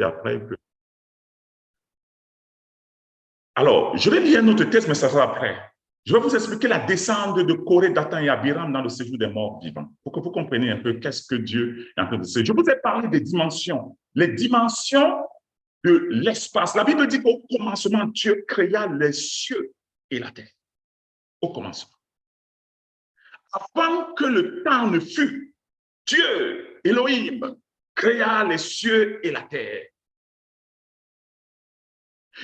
après. Alors, je vais lire un autre texte, mais ça sera après. Je vais vous expliquer la descente de Corée, Dathan et Abiram dans le séjour des morts vivants, pour que vous compreniez un peu qu'est-ce que Dieu est en train de faire. Je vous ai parlé des dimensions, les dimensions de l'espace. La Bible dit qu'au commencement, Dieu créa les cieux et la terre. Au commencement. Avant que le temps ne fût, Dieu, Elohim, créa les cieux et la terre.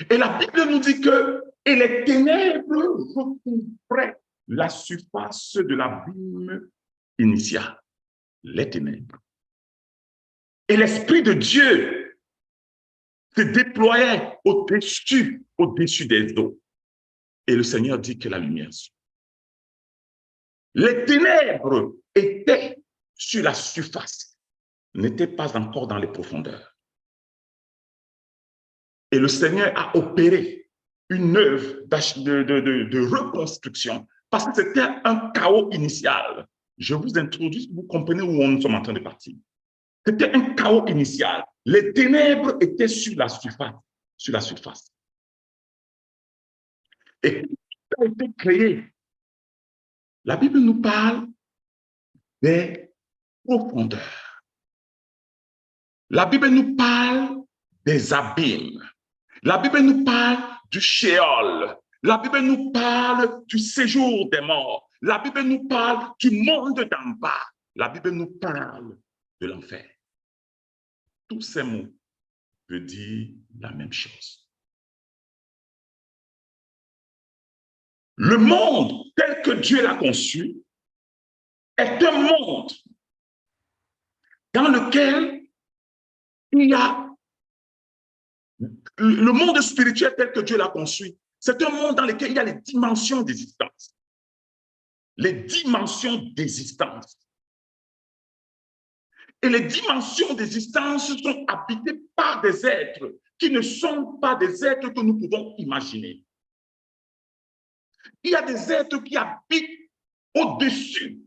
Et la Bible nous dit que et les ténèbres recouvraient la surface de l'abîme initial, les ténèbres. Et l'Esprit de Dieu se déployait au-dessus des eaux. Et le Seigneur dit que la lumière soit. Les ténèbres étaient sur la surface, n'étaient pas encore dans les profondeurs. Et le Seigneur a opéré une œuvre de reconstruction parce que c'était un chaos initial. Je vous introduis, vous comprenez où nous sommes en train de partir. C'était un chaos initial. Les ténèbres étaient sur la surface. Sur la surface. Et ça a été créé. La Bible nous parle des profondeurs. La Bible nous parle des abîmes. La Bible nous parle du Sheol. La Bible nous parle du séjour des morts. La Bible nous parle du monde d'en bas. La Bible nous parle de l'enfer. Tous ces mots veulent dire la même chose. Le monde tel que Dieu l'a conçu est un monde dans lequel il y a le monde spirituel tel que Dieu l'a conçu. C'est un monde dans lequel il y a les dimensions d'existence. Les dimensions d'existence. Et les dimensions d'existence sont habitées par des êtres qui ne sont pas des êtres que nous pouvons imaginer. Il y a des êtres qui habitent au-dessus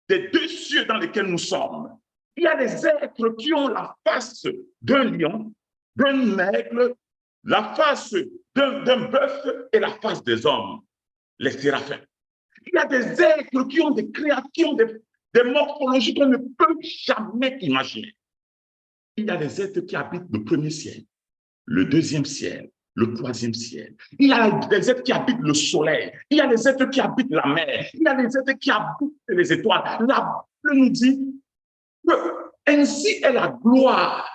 des deux cieux dans lesquels nous sommes. Il y a des êtres qui ont la face d'un lion, d'un aigle, la face d'un bœuf et la face des hommes, les séraphins. Il y a des êtres qui ont des créatures, des morphologies qu'on ne peut jamais imaginer. Il y a des êtres qui habitent le premier ciel, le deuxième ciel, le troisième ciel. Il y a des êtres qui habitent le soleil. Il y a des êtres qui habitent la mer. Il y a des êtres qui habitent les étoiles. La Bible nous dit que ainsi est la gloire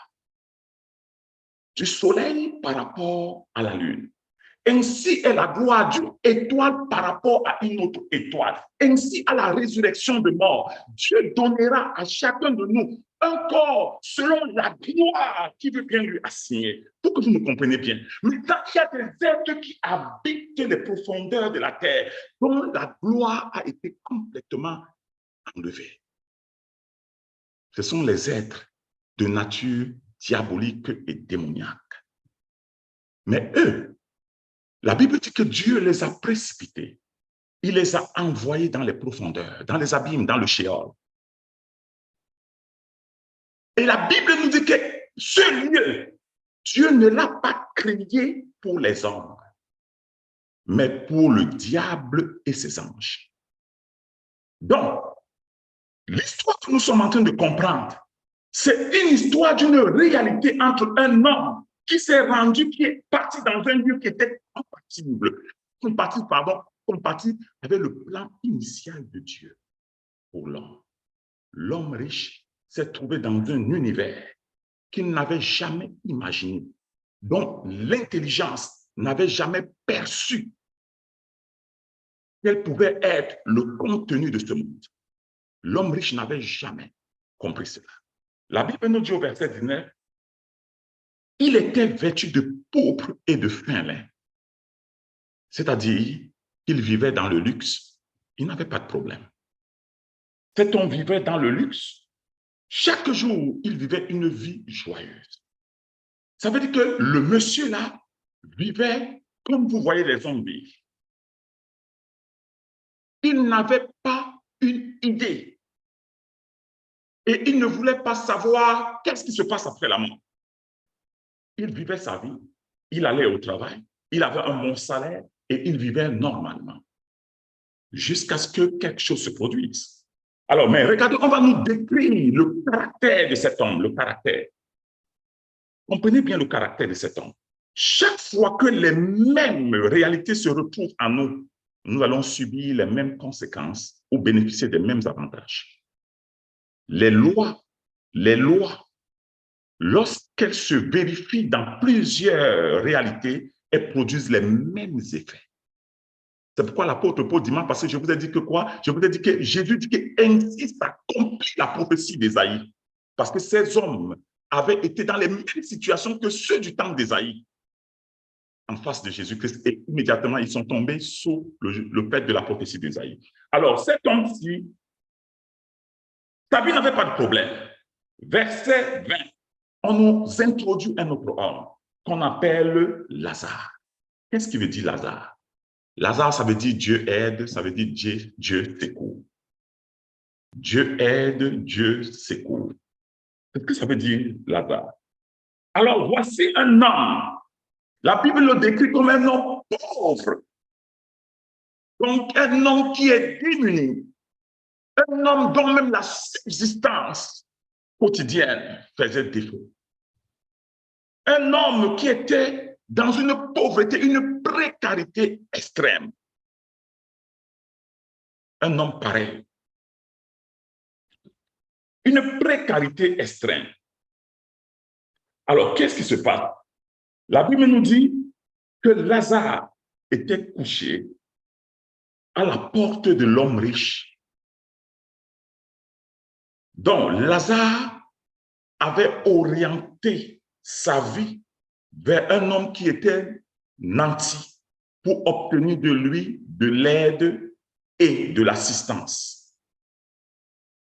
du soleil par rapport à la lune. Ainsi est la gloire d'une étoile par rapport à une autre étoile. Ainsi, à la résurrection de mort, Dieu donnera à chacun de nous un corps selon la gloire qu'il veut bien lui assigner. Pour que vous me compreniez bien. Maintenant, il y a des êtres qui habitent les profondeurs de la terre, dont la gloire a été complètement enlevée. Ce sont les êtres de nature diabolique et démoniaque. Mais eux, la Bible dit que Dieu les a précipités. Il les a envoyés dans les profondeurs, dans les abîmes, dans le Sheol. Et la Bible nous dit que ce lieu, Dieu ne l'a pas créé pour les hommes, mais pour le diable et ses anges. Donc, l'histoire que nous sommes en train de comprendre, c'est une histoire d'une réalité entre un homme qui s'est rendu, qui est parti dans un lieu qui était compatible, compatible avec le plan initial de Dieu pour l'homme. L'homme riche s'est trouvé dans un univers qu'il n'avait jamais imaginé, dont l'intelligence n'avait jamais perçu quel pouvait être le contenu de ce monde. L'homme riche n'avait jamais compris cela. La Bible nous dit au verset 19, il était vêtu de pourpre et de fin lin. C'est-à-dire qu'il vivait dans le luxe, il n'avait pas de problème. Cet homme vivait dans le luxe. Chaque jour, il vivait une vie joyeuse. Ça veut dire que le monsieur-là vivait comme vous voyez les hommes vivre. Il n'avait pas une idée. Et il ne voulait pas savoir qu'est-ce qui se passe après la mort. il vivait sa vie, il allait au travail, il avait un bon salaire et il vivait normalement jusqu'à ce que quelque chose se produise. Alors, mais regardez, on va nous décrire le caractère de cet homme, le caractère. Comprenez bien le caractère de cet homme. Chaque fois que les mêmes réalités se retrouvent en nous, nous allons subir les mêmes conséquences ou bénéficier des mêmes avantages. Les lois, lorsqu'elles se vérifient dans plusieurs réalités, elles produisent les mêmes effets. C'est pourquoi l'apôtre Paul dit, parce que je vous ai dit que quoi? Je vous ai dit que Jésus dit que ainsi s'accomplit la prophétie d'Ésaïe. Parce que ces hommes avaient été dans les mêmes situations que ceux du temps d'Ésaïe, en face de Jésus-Christ, et immédiatement, ils sont tombés sous le fait de la prophétie d'Ésaïe. Alors, cet homme-ci, sa vie n'avait pas de problème. Verset 20, on nous introduit un autre homme qu'on appelle Lazare. Qu'est-ce qui veut dire Lazare? Lazare, ça veut dire Dieu aide, ça veut dire Dieu secoue. Dieu aide, Dieu secoue. Qu'est-ce que ça veut dire Lazare? Alors, voici un homme. La Bible le décrit comme un homme pauvre. Donc, un homme qui est démuni. Un homme dont même la subsistance quotidienne faisait défaut. Un homme qui était dans une pauvreté, une précarité extrême. Un homme pareil. Une précarité extrême. Alors, qu'est-ce qui se passe? La Bible nous dit que Lazare était couché à la porte de l'homme riche. Donc, Lazare avait orienté sa vie vers un homme qui était nanti pour obtenir de lui de l'aide et de l'assistance.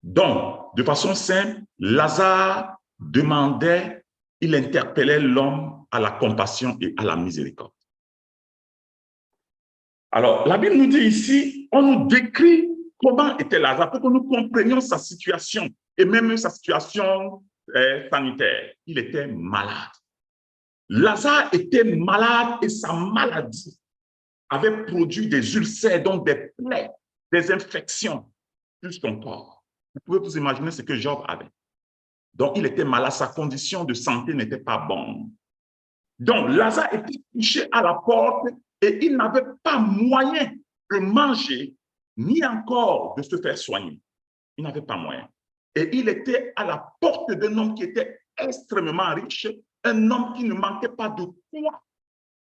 Donc, de façon simple, Lazare demandait, il interpellait l'homme à la compassion et à la miséricorde. Alors, la Bible nous dit ici, on nous décrit comment était Lazare pour que nous comprenions sa situation et même sa situation sanitaire. Il était malade. Lazare était malade et sa maladie avait produit des ulcères, donc des plaies, des infections sur son corps. Vous pouvez vous imaginer ce que Job avait. Donc, il était malade, sa condition de santé n'était pas bonne. Donc, Lazare était couché à la porte et il n'avait pas moyen de manger, ni encore de se faire soigner. Il n'avait pas moyen. Et il était à la porte d'un homme qui était extrêmement riche, un homme qui ne manquait pas de quoi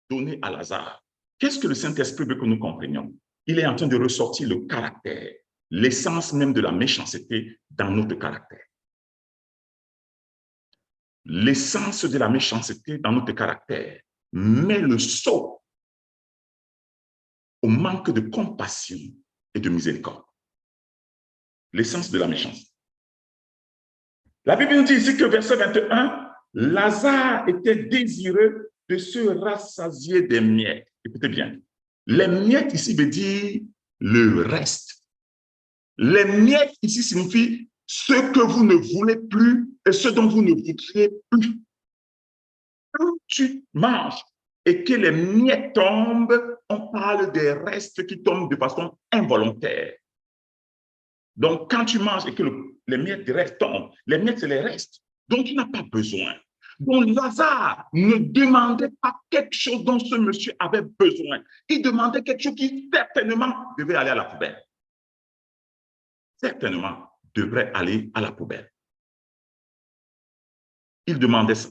donner à Lazare. Qu'est-ce que le Saint-Esprit veut que nous comprenions? Il est en train de ressortir le caractère, l'essence même de la méchanceté dans notre caractère. L'essence de la méchanceté dans notre caractère met le sceau au manque de compassion et de miséricorde. L'essence de la méchanceté. La Bible nous dit ici que verset 21, Lazare était désireux de se rassasier des miettes. Écoutez bien, les miettes ici veut dire le reste. Les miettes ici signifient ce que vous ne voulez plus et ce dont vous ne voudriez plus. Quand tu manges et que les miettes tombent, on parle des restes qui tombent de façon involontaire. Donc, quand tu manges et que les miettes du reste tombent, les miettes, c'est les restes dont tu n'as pas besoin. Donc, Lazare ne demandait pas quelque chose dont ce monsieur avait besoin. Il demandait quelque chose qui certainement devait aller à la poubelle. Certainement devrait aller à la poubelle. Il demandait ça.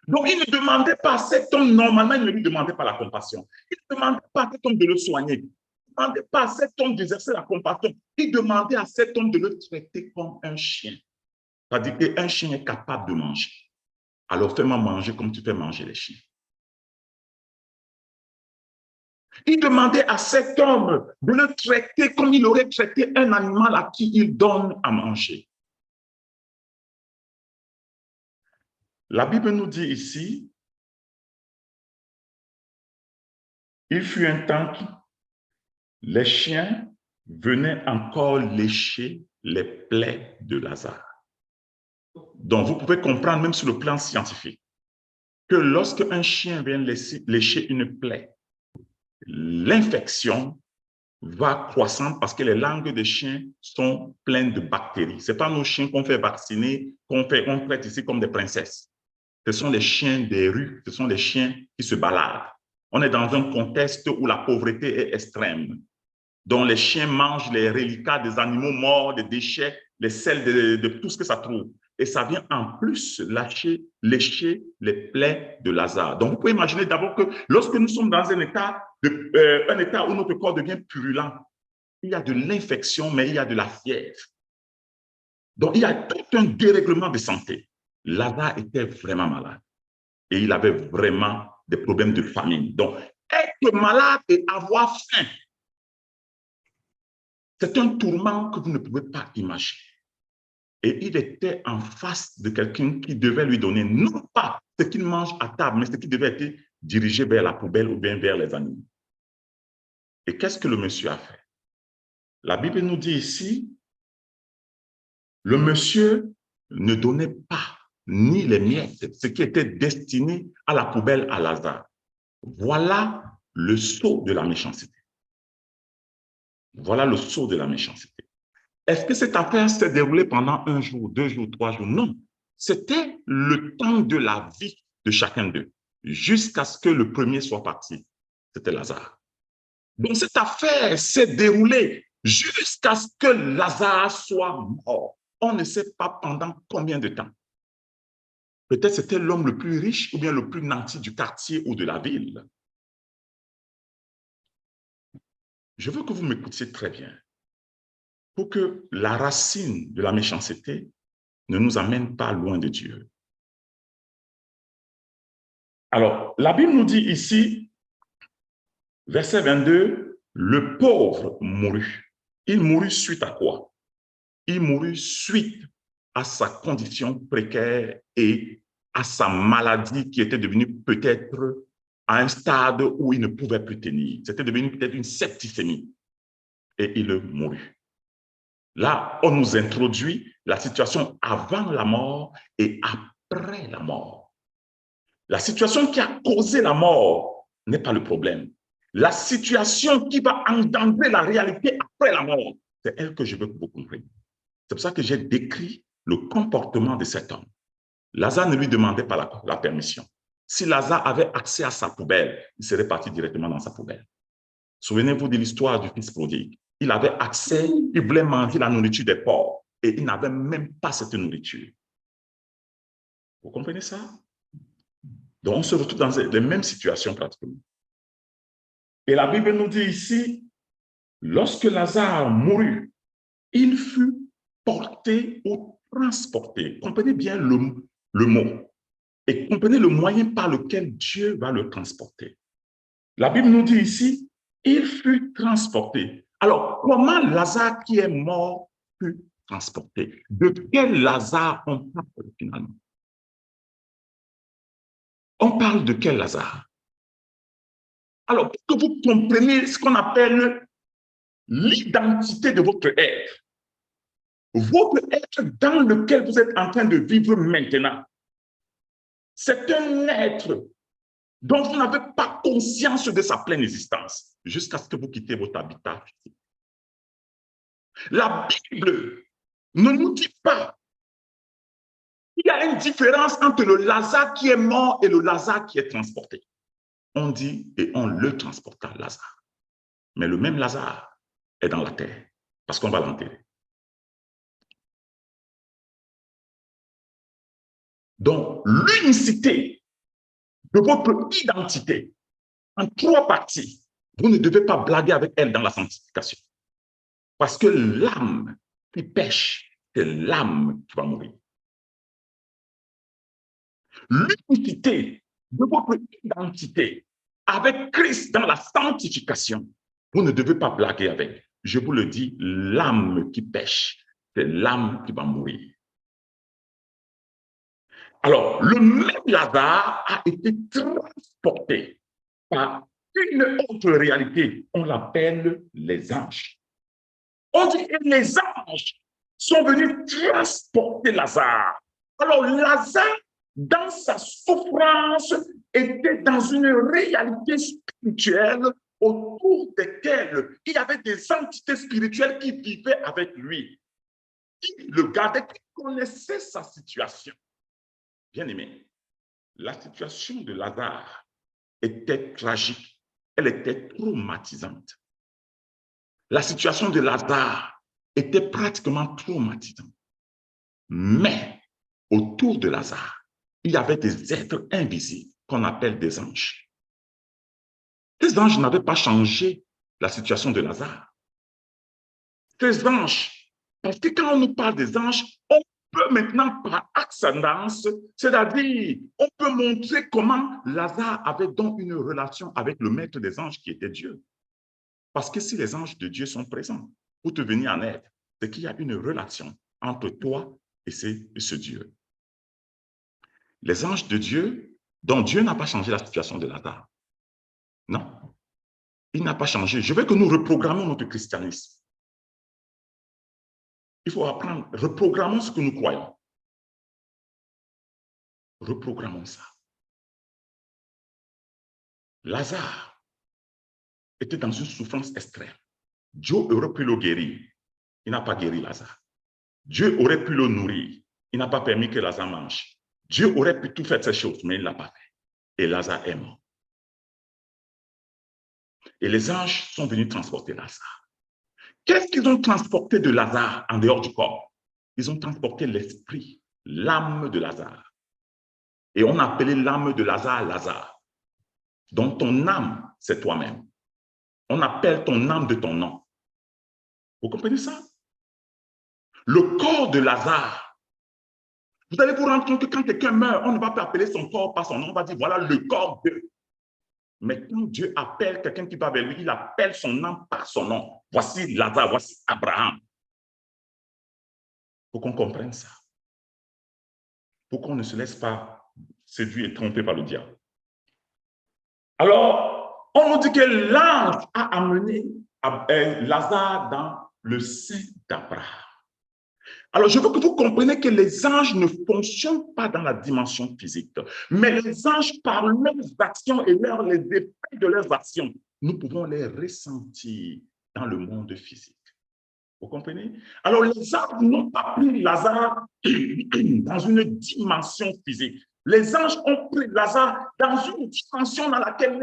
Donc, il ne demandait pas à cet homme, normalement, il ne lui demandait pas la compassion. Il ne demandait pas à cet homme de le soigner. Il ne demandait pas à cet homme d'exercer la compassion. Il demandait à cet homme de le traiter comme un chien. C'est-à-dire qu'un chien est capable de manger. Alors, fais-moi manger comme tu fais manger les chiens. Il demandait à cet homme de le traiter comme il aurait traité un animal à qui il donne à manger. La Bible nous dit ici, il fut un temps où les chiens venaient encore lécher les plaies de Lazare. Donc, vous pouvez comprendre même sur le plan scientifique que lorsque un chien vient lécher une plaie, l'infection va croissant parce que les langues des chiens sont pleines de bactéries. Ce n'est pas nos chiens qu'on fait vacciner, on traite ici comme des princesses. Ce sont les chiens des rues, ce sont les chiens qui se baladent. On est dans un contexte où la pauvreté est extrême, dont les chiens mangent les reliquats des animaux morts, des déchets, les sels de tout ce que ça trouve. Et ça vient en plus lécher les plaies de Lazare. Donc, vous pouvez imaginer d'abord que lorsque nous sommes dans un état où notre corps devient purulent, il y a de l'infection, mais il y a de la fièvre. Donc, il y a tout un dérèglement de santé. Lazare était vraiment malade et il avait vraiment des problèmes de famine. Donc, être malade et avoir faim, c'est un tourment que vous ne pouvez pas imaginer. Et il était en face de quelqu'un qui devait lui donner non pas ce qu'il mange à table, mais ce qui devait être dirigé vers la poubelle ou bien vers les animaux. Et qu'est-ce que le monsieur a fait? La Bible nous dit ici, le monsieur ne donnait pas ni les miettes, ce qui était destiné à la poubelle à Lazare. Voilà le sceau de la méchanceté. Voilà le sceau de la méchanceté. Est-ce que cette affaire s'est déroulée pendant 1 jour, 2 jours, 3 jours? Non. C'était le temps de la vie de chacun d'eux, jusqu'à ce que le premier soit parti. C'était Lazare. Donc, cette affaire s'est déroulée jusqu'à ce que Lazare soit mort. On ne sait pas pendant combien de temps. Peut-être c'était l'homme le plus riche ou bien le plus nanti du quartier ou de la ville. Je veux que vous m'écoutiez très bien pour que la racine de la méchanceté ne nous amène pas loin de Dieu. Alors, la Bible nous dit ici, verset 22, le pauvre mourut. Il mourut suite à quoi? Il mourut suite à sa condition précaire et à sa maladie qui était devenue peut-être à un stade où il ne pouvait plus tenir. C'était devenu peut-être une septicémie. Et il mourut. Là, on nous introduit la situation avant la mort et après la mort. La situation qui a causé la mort n'est pas le problème. La situation qui va engendrer la réalité après la mort, c'est elle que je veux que vous compreniez. C'est pour ça que j'ai décrit le comportement de cet homme. Lazare ne lui demandait pas la permission. Si Lazare avait accès à sa poubelle, il serait parti directement dans sa poubelle. Souvenez-vous de l'histoire du fils prodigue. Il avait accès, il voulait manger la nourriture des porcs et il n'avait même pas cette nourriture. Vous comprenez ça? Donc, on se retrouve dans les mêmes situations pratiquement. Et la Bible nous dit ici, lorsque Lazare mourut, il fut porté ou transporté. Comprenez bien le mot et comprenez le moyen par lequel Dieu va le transporter. La Bible nous dit ici, il fut transporté. Alors, comment Lazare qui est mort fut transporté? De quel Lazare on parle finalement? On parle de quel Lazare? Alors, pour que vous compreniez ce qu'on appelle l'identité de votre être dans lequel vous êtes en train de vivre maintenant, c'est un être dont vous n'avez pas conscience de sa pleine existence jusqu'à ce que vous quittez votre habitat physique. La Bible ne nous dit pas qu'il y a une différence entre le Lazare qui est mort et le Lazare qui est transporté. On dit et on le transporta, Lazare. Mais le même Lazare est dans la terre parce qu'on va l'enterrer. Donc, l'unicité de votre identité en 3 parties, vous ne devez pas blaguer avec elle dans la sanctification. Parce que l'âme qui pêche, c'est l'âme qui va mourir. L'unicité de votre identité avec Christ dans la sanctification, vous ne devez pas blaguer avec. Je vous le dis, l'âme qui pêche, c'est l'âme qui va mourir. Alors, le même Lazare a été transporté par une autre réalité. On l'appelle les anges. On dit que les anges sont venus transporter Lazare Alors, Lazare, dans sa souffrance, était dans une réalité spirituelle autour desquelles il y avait des entités spirituelles qui vivaient avec lui, qui le gardaient, qui connaissaient sa situation. Bien aimé, la situation de Lazare était tragique, elle était traumatisante. La situation de Lazare était pratiquement traumatisante. Mais autour de Lazare, il y avait des êtres invisibles qu'on appelle des anges. Ces anges n'avaient pas changé la situation de Lazare. Ces anges, parce que quand on nous parle des anges, on peut maintenant par ascendance, c'est-à-dire on peut montrer comment Lazare avait donc une relation avec le maître des anges qui était Dieu. Parce que si les anges de Dieu sont présents pour te venir en aide, c'est qu'il y a une relation entre toi et ce Dieu. Les anges de Dieu, dont Dieu n'a pas changé la situation de Lazare. Non, il n'a pas changé. Je veux que nous reprogrammons notre christianisme. Il faut apprendre, reprogrammons ce que nous croyons. Reprogrammons ça. Lazare était dans une souffrance extrême. Dieu aurait pu le guérir. Il n'a pas guéri Lazare. Dieu aurait pu le nourrir. Il n'a pas permis que Lazare mange. Dieu aurait pu tout faire ces choses, mais il ne l'a pas fait. Et Lazare est mort. Et les anges sont venus transporter Lazare. Qu'est-ce qu'ils ont transporté de Lazare en dehors du corps? Ils ont transporté l'esprit, l'âme de Lazare. Et on a appelé l'âme de Lazare Lazare. Donc ton âme, c'est toi-même. On appelle ton âme de ton nom. Vous comprenez ça? Le corps de Lazare. Vous allez vous rendre compte que quand quelqu'un meurt, on ne va pas appeler son corps par son nom, on va dire voilà le corps de. Mais quand Dieu appelle quelqu'un qui va vers lui, il appelle son âme par son nom. Voici Lazare, voici Abraham. Il faut qu'on comprenne ça. Pour qu'on ne se laisse pas séduire et tromper par le diable. Alors, on nous dit que l'ange a amené Lazare dans le sein d'Abraham. Alors, je veux que vous compreniez que les anges ne fonctionnent pas dans la dimension physique, mais les anges, par leurs actions et les effets de leurs actions, nous pouvons les ressentir dans le monde physique. Vous comprenez? Alors, les anges n'ont pas pris Lazare dans une dimension physique. Les anges ont pris Lazare dans une dimension dans laquelle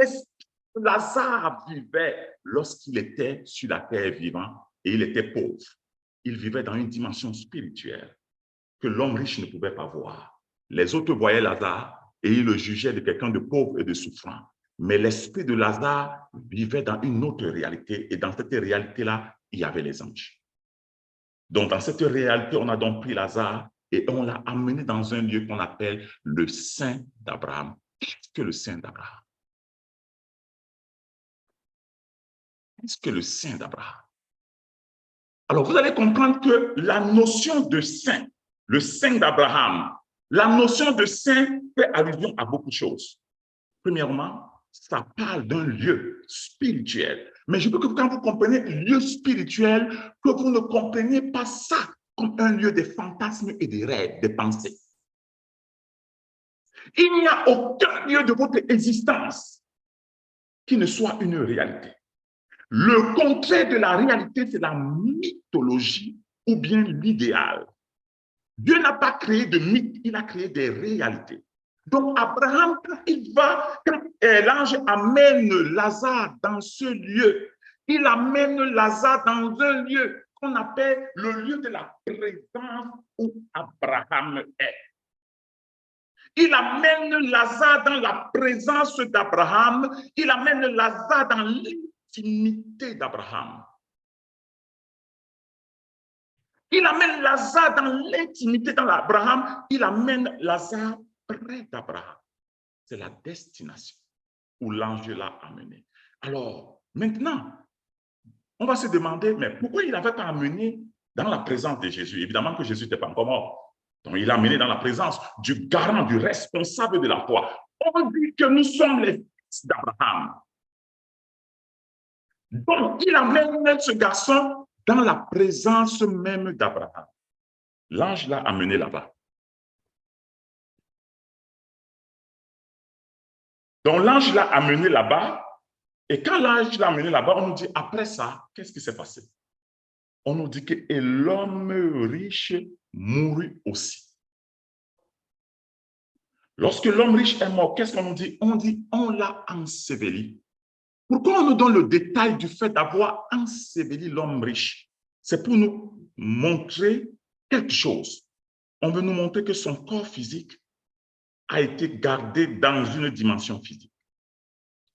Lazare vivait lorsqu'il était sur la terre vivant et il était pauvre. Il vivait dans une dimension spirituelle que l'homme riche ne pouvait pas voir. Les autres voyaient Lazare et ils le jugeaient de quelqu'un de pauvre et de souffrant. Mais l'esprit de Lazare vivait dans une autre réalité et dans cette réalité-là, il y avait les anges. Donc, dans cette réalité, on a donc pris Lazare et on l'a amené dans un lieu qu'on appelle le sein d'Abraham. Qu'est-ce que le sein d'Abraham? Qu'est-ce que le sein d'Abraham? Alors, vous allez comprendre que la notion de sein, le sein d'Abraham, la notion de sein fait allusion à beaucoup de choses. Premièrement, ça parle d'un lieu spirituel. Mais je veux que quand vous comprenez lieu spirituel, que vous ne compreniez pas ça comme un lieu des fantasmes et des rêves, des pensées. Il n'y a aucun lieu de votre existence qui ne soit une réalité. Le contraire de la réalité, c'est la mythologie ou bien l'idéal. Dieu n'a pas créé de mythes, il a créé des réalités. Donc, Abraham, quand l'ange amène Lazare dans ce lieu, il amène Lazare dans un lieu qu'on appelle le lieu de la présence où Abraham est. Il amène Lazare dans la présence d'Abraham, il amène Lazare dans l'intimité d'Abraham. Il amène Lazare dans l'intimité d'Abraham, il amène Lazare près d'Abraham. C'est la destination où l'ange l'a amené. Alors, maintenant, on va se demander, mais pourquoi il n'avait pas amené dans la présence de Jésus? Évidemment que Jésus n'était pas encore mort. Donc, il l'a amené dans la présence du garant, du responsable de la foi. On dit que nous sommes les fils d'Abraham. Donc, il amène ce garçon dans la présence même d'Abraham. L'ange l'a amené là-bas. Donc, l'ange l'a amené là-bas. Et quand l'ange l'a amené là-bas, on nous dit, après ça, qu'est-ce qui s'est passé? On nous dit que et l'homme riche mourut aussi. Lorsque l'homme riche est mort, qu'est-ce qu'on nous dit? On dit, on l'a enseveli. Pourquoi on nous donne le détail du fait d'avoir enseveli l'homme riche? C'est pour nous montrer quelque chose. On veut nous montrer que son corps physique a été gardé dans une dimension physique.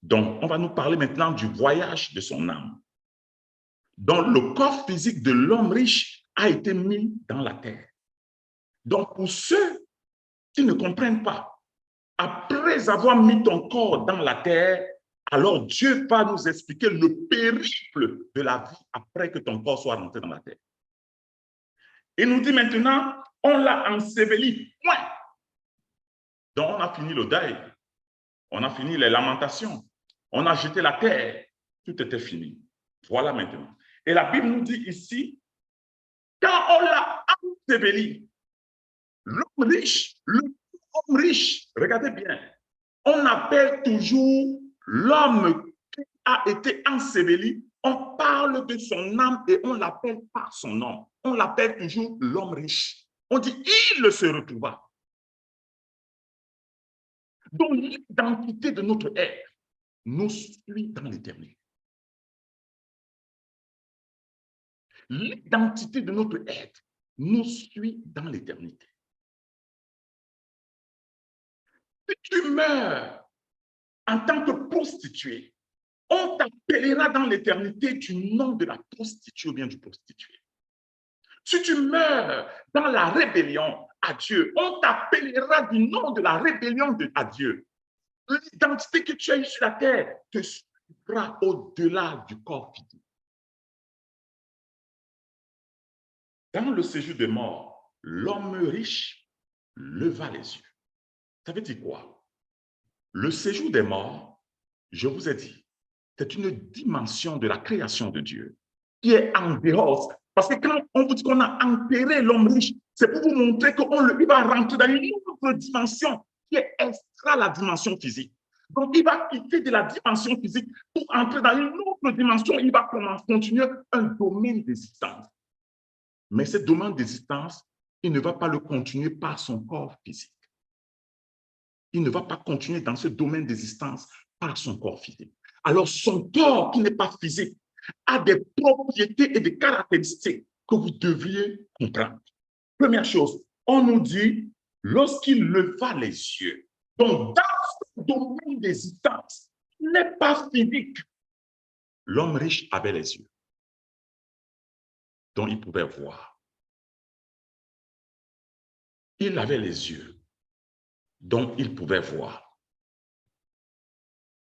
Donc, on va nous parler maintenant du voyage de son âme. Donc, le corps physique de l'homme riche a été mis dans la terre. Donc, pour ceux qui ne comprennent pas, après avoir mis ton corps dans la terre, alors Dieu va nous expliquer le périple de la vie après que ton corps soit rentré dans la terre. Il nous dit maintenant, on l'a enseveli, point. Donc, on a fini le deuil, on a fini les lamentations, on a jeté la terre, tout était fini. Voilà maintenant. Et la Bible nous dit ici, quand on l'a enseveli, l'homme riche, regardez bien, on appelle toujours l'homme qui a été enseveli, on parle de son âme et on l'appelle par son nom. On l'appelle toujours l'homme riche. On dit, il se retrouva. Donc, l'identité de notre être nous suit dans l'éternité. L'identité de notre être nous suit dans l'éternité. Si tu meurs en tant que prostituée, on t'appellera dans l'éternité du nom de la prostituée ou bien du prostitué. Si tu meurs dans la rébellion à Dieu, on t'appellera du nom de la rébellion à Dieu. L'identité que tu as eue sur la terre te suivra au-delà du corps physique. Dans le séjour des morts, l'homme riche leva les yeux. Ça veut dire quoi? Le séjour des morts, je vous ai dit, c'est une dimension de la création de Dieu qui est en dehors. Parce que quand on vous dit qu'on a enterré l'homme riche, c'est pour vous montrer qu'il va rentrer dans une autre dimension qui est extra la dimension physique. Donc, il va quitter de la dimension physique pour entrer dans une autre dimension. Il va continuer un domaine d'existence. Mais ce domaine d'existence, il ne va pas le continuer par son corps physique. Il ne va pas continuer dans ce domaine d'existence par son corps physique. Alors, son corps qui n'est pas physique a des propriétés et des caractéristiques que vous devriez comprendre. Première chose, on nous dit, lorsqu'il leva les yeux, donc dans ce domaine d'existence, qui n'est pas physique, l'homme riche avait les yeux. Donc, il pouvait voir. Il avait les yeux. Donc, il pouvait voir.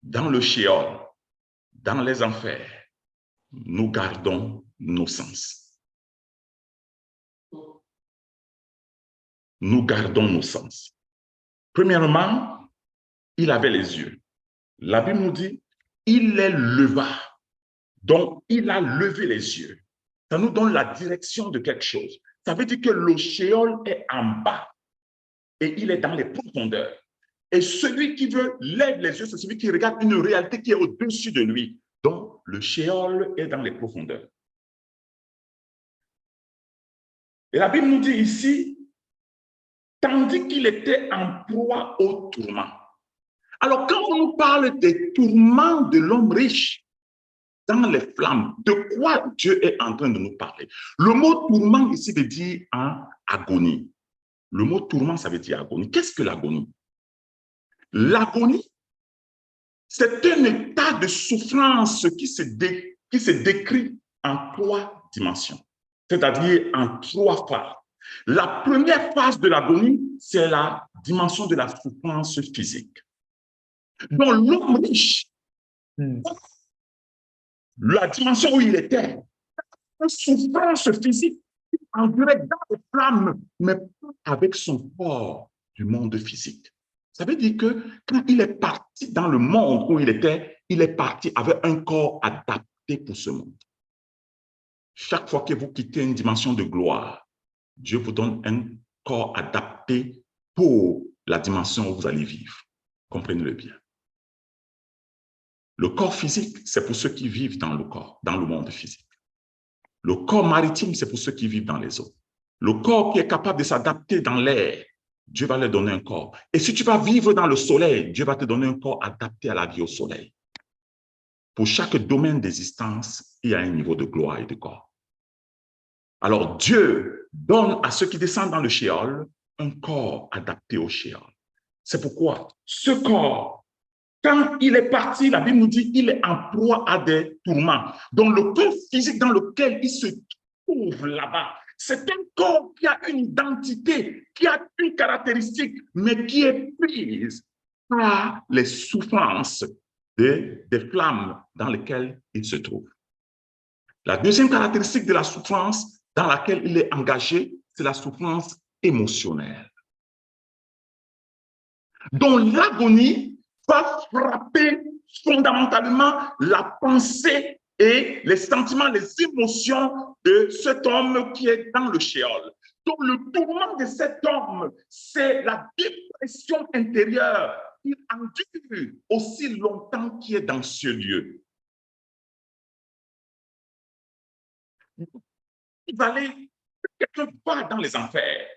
Dans le shéol, dans les enfers, nous gardons nos sens. Nous gardons nos sens. Premièrement, il avait les yeux. La Bible nous dit, il les leva. Donc, il a levé les yeux. Ça nous donne la direction de quelque chose. Ça veut dire que le shéol est en bas et il est dans les profondeurs. Et celui qui veut lève les yeux, c'est celui qui regarde une réalité qui est au-dessus de lui. Donc, le shéol est dans les profondeurs. Et la Bible nous dit ici, tandis qu'il était en proie au tourment. Alors, quand on nous parle des tourments de l'homme riche dans les flammes, de quoi Dieu est en train de nous parler? Le mot tourment ici veut dire en agonie. Le mot tourment, ça veut dire agonie. Qu'est-ce que l'agonie? L'agonie, c'est un état de souffrance qui se décrit en trois dimensions, c'est-à-dire en trois phases. La première phase de l'agonie, c'est la dimension de la souffrance physique. Donc, l'homme riche, la dimension où il était, une souffrance physique, en direct dans les flammes, mais pas avec son corps du monde physique. Ça veut dire que quand il est parti dans le monde où il est parti avec un corps adapté pour ce monde. Chaque fois que vous quittez une dimension de gloire, Dieu vous donne un corps adapté pour la dimension où vous allez vivre. Comprenez-le bien. Le corps physique, c'est pour ceux qui vivent dans le corps, dans le monde physique. Le corps maritime, c'est pour ceux qui vivent dans les eaux. Le corps qui est capable de s'adapter dans l'air, Dieu va leur donner un corps. Et si tu vas vivre dans le soleil, Dieu va te donner un corps adapté à la vie au soleil. Pour chaque domaine d'existence, il y a un niveau de gloire et de corps. Alors Dieu donne à ceux qui descendent dans le shéol un corps adapté au shéol. C'est pourquoi ce corps, quand il est parti, la Bible nous dit qu'il est en proie à des tourments. Donc le corps physique dans lequel il se trouve là-bas, c'est un corps qui a une identité, qui a une caractéristique, mais qui est prise par les souffrances des flammes dans lesquelles il se trouve. La deuxième caractéristique de la souffrance dans laquelle il est engagé, c'est la souffrance émotionnelle. Donc l'agonie va frapper fondamentalement la pensée et les sentiments, les émotions de cet homme qui est dans le shéol. Donc le tourment de cet homme, c'est la dépression intérieure qu'il endure aussi longtemps qu'il est dans ce lieu. Il va aller, quelqu'un va dans les enfers.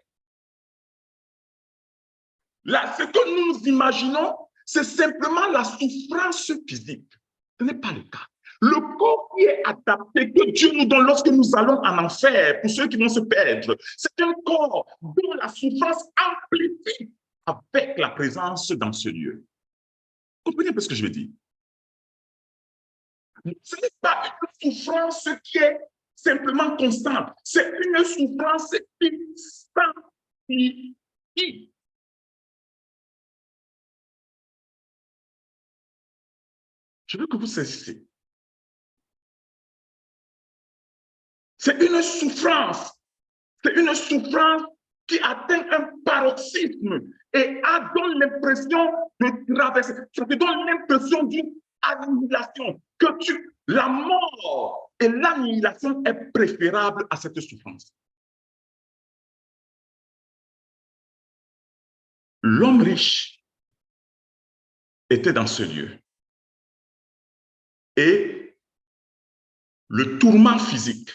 Là, ce que nous imaginons, c'est simplement la souffrance physique. Ce n'est pas le cas. Le corps qui est adapté, que Dieu nous donne lorsque nous allons en enfer, pour ceux qui vont se perdre, c'est un corps dont la souffrance amplifie avec la présence dans ce lieu. Vous comprenez un peu ce que je veux dire? Ce n'est pas une souffrance qui est simplement constante, c'est une souffrance qui s'amplifie. Je veux que vous saisissiez. C'est une souffrance qui atteint un paroxysme et donne l'impression de traverser. Ça te donne l'impression d'une annihilation, la mort et l'annihilation est préférable à cette souffrance. L'homme riche était dans ce lieu et le tourment physique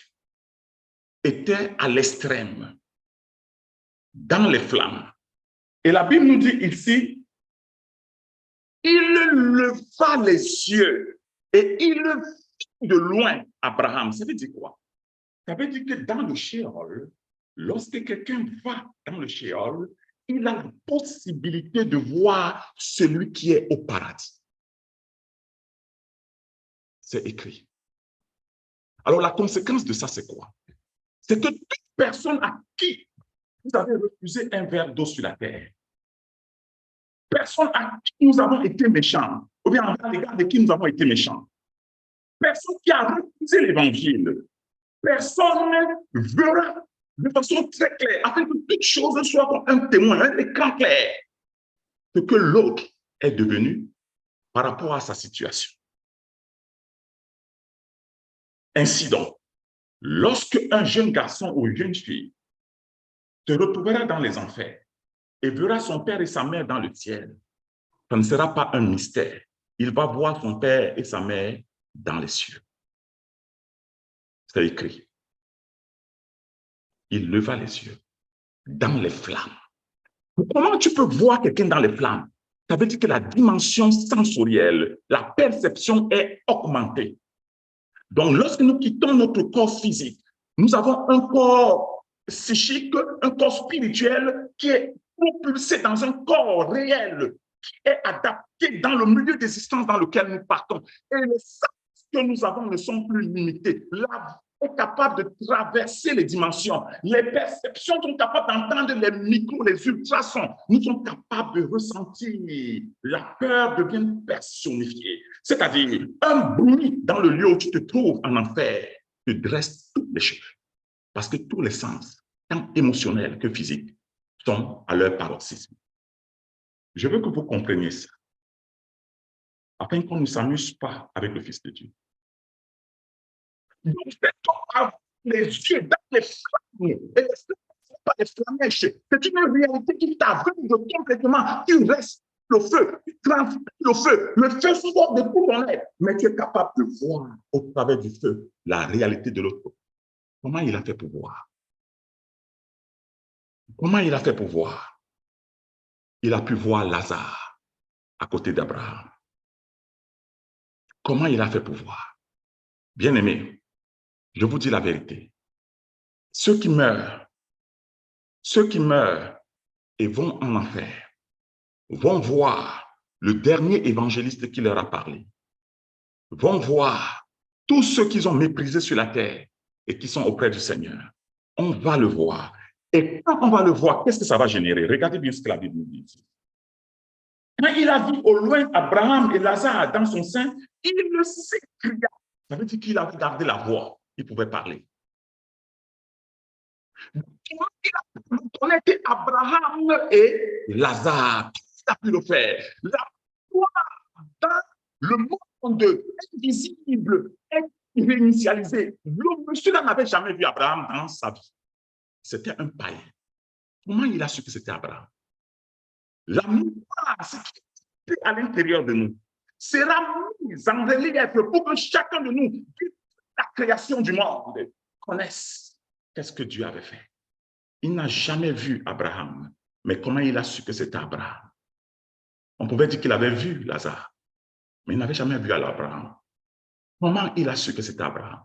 était à l'extrême, dans les flammes. Et la Bible nous dit ici, il leva les yeux et il vit de loin Abraham. Ça veut dire quoi? Ça veut dire que dans le shéol, lorsque quelqu'un va dans le shéol, il a la possibilité de voir celui qui est au paradis. C'est écrit. Alors la conséquence de ça, c'est quoi? C'est que toute personne à qui vous avez refusé un verre d'eau sur la terre, personne à qui nous avons été méchants, ou bien à l'égard de qui nous avons été méchants, personne qui a refusé l'évangile, personne verra de façon très claire, afin que toute chose soit comme un témoin, un écran clair, ce que l'autre est devenu par rapport à sa situation. Ainsi donc, lorsque un jeune garçon ou une jeune fille se retrouvera dans les enfers et verra son père et sa mère dans le ciel, ça ne sera pas un mystère. Il va voir son père et sa mère dans les cieux. C'est écrit. Il leva les yeux dans les flammes. Comment tu peux voir quelqu'un dans les flammes? Ça veut dire que la dimension sensorielle, la perception est augmentée. Donc, lorsque nous quittons notre corps physique, nous avons un corps psychique, un corps spirituel qui est propulsé dans un corps réel, qui est adapté dans le milieu d'existence dans lequel nous partons. Et les sens que nous avons ne sont plus limités. La est capable de traverser les dimensions. Les perceptions sont capables d'entendre les micros, les ultrasons. Nous sommes capables de ressentir. La peur devient personnifiée. C'est-à-dire, un bruit dans le lieu où tu te trouves en enfer te dresse toutes les cheveux. Parce que tous les sens, tant émotionnels que physiques, sont à leur paroxysme. Je veux que vous compreniez ça, afin qu'on ne s'amuse pas avec le Fils de Dieu. Donc, les yeux dans les flammes, et les flammes, pas les flamèches. C'est une réalité qui t'aveugle complètement. Tu restes le feu, le feu, le feu sort de tout ton être, mais tu es capable de voir au travers du feu la réalité de l'autre. Comment il a fait pour voir? Comment il a fait pour voir? Il a pu voir Lazare à côté d'Abraham. Comment il a fait pour voir? Bien-aimés, je vous dis la vérité. Ceux qui meurent et vont en enfer, vont voir le dernier évangéliste qui leur a parlé, vont voir tous ceux qu'ils ont méprisés sur la terre et qui sont auprès du Seigneur. On va le voir. Et quand on va le voir, qu'est-ce que ça va générer? Regardez bien ce que la Bible nous dit. Quand il a vu au loin Abraham et Lazare dans son sein, il s'écria. Ça veut dire qu'il a gardé la voix. Il pouvait parler. On était Abraham et Lazare. Qui a pu le faire? La foi dans le monde invisible est réinitialisée. Le monsieur-là n'avait jamais vu Abraham dans sa vie. C'était un païen. Comment il a su que c'était Abraham? La mémoire, ce qui est à l'intérieur de nous, sera mise en relief pour que chacun de nous, la création du monde, connaisse qu'est-ce que Dieu avait fait. Il n'a jamais vu Abraham, mais comment il a su que c'était Abraham? On pouvait dire qu'il avait vu Lazare, mais il n'avait jamais vu Abraham. Comment il a su que c'était Abraham?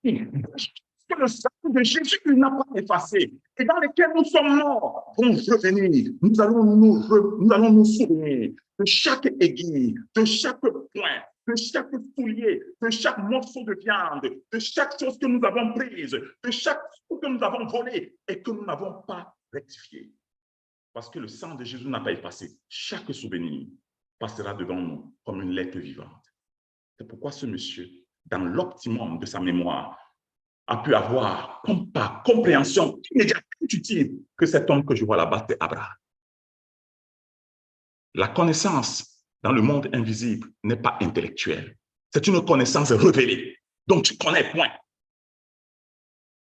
Que le sang de Jésus n'a pas effacé et dans lesquels nous sommes morts vont revenir. Nous allons nous souvenir de chaque aiguille, de chaque point, de chaque soulier, de chaque morceau de viande, de chaque chose que nous avons prise, de chaque chose que nous avons volé et que nous n'avons pas rectifié. Parce que le sang de Jésus n'a pas effacé. Chaque souvenir passera devant nous comme une lettre vivante. C'est pourquoi ce monsieur, dans l'optimum de sa mémoire, a pu avoir compréhension immédiate, intuitive, que cet homme que je vois là-bas, c'est Abraham. La connaissance dans le monde invisible n'est pas intellectuelle. C'est une connaissance révélée. Donc, tu connais, point.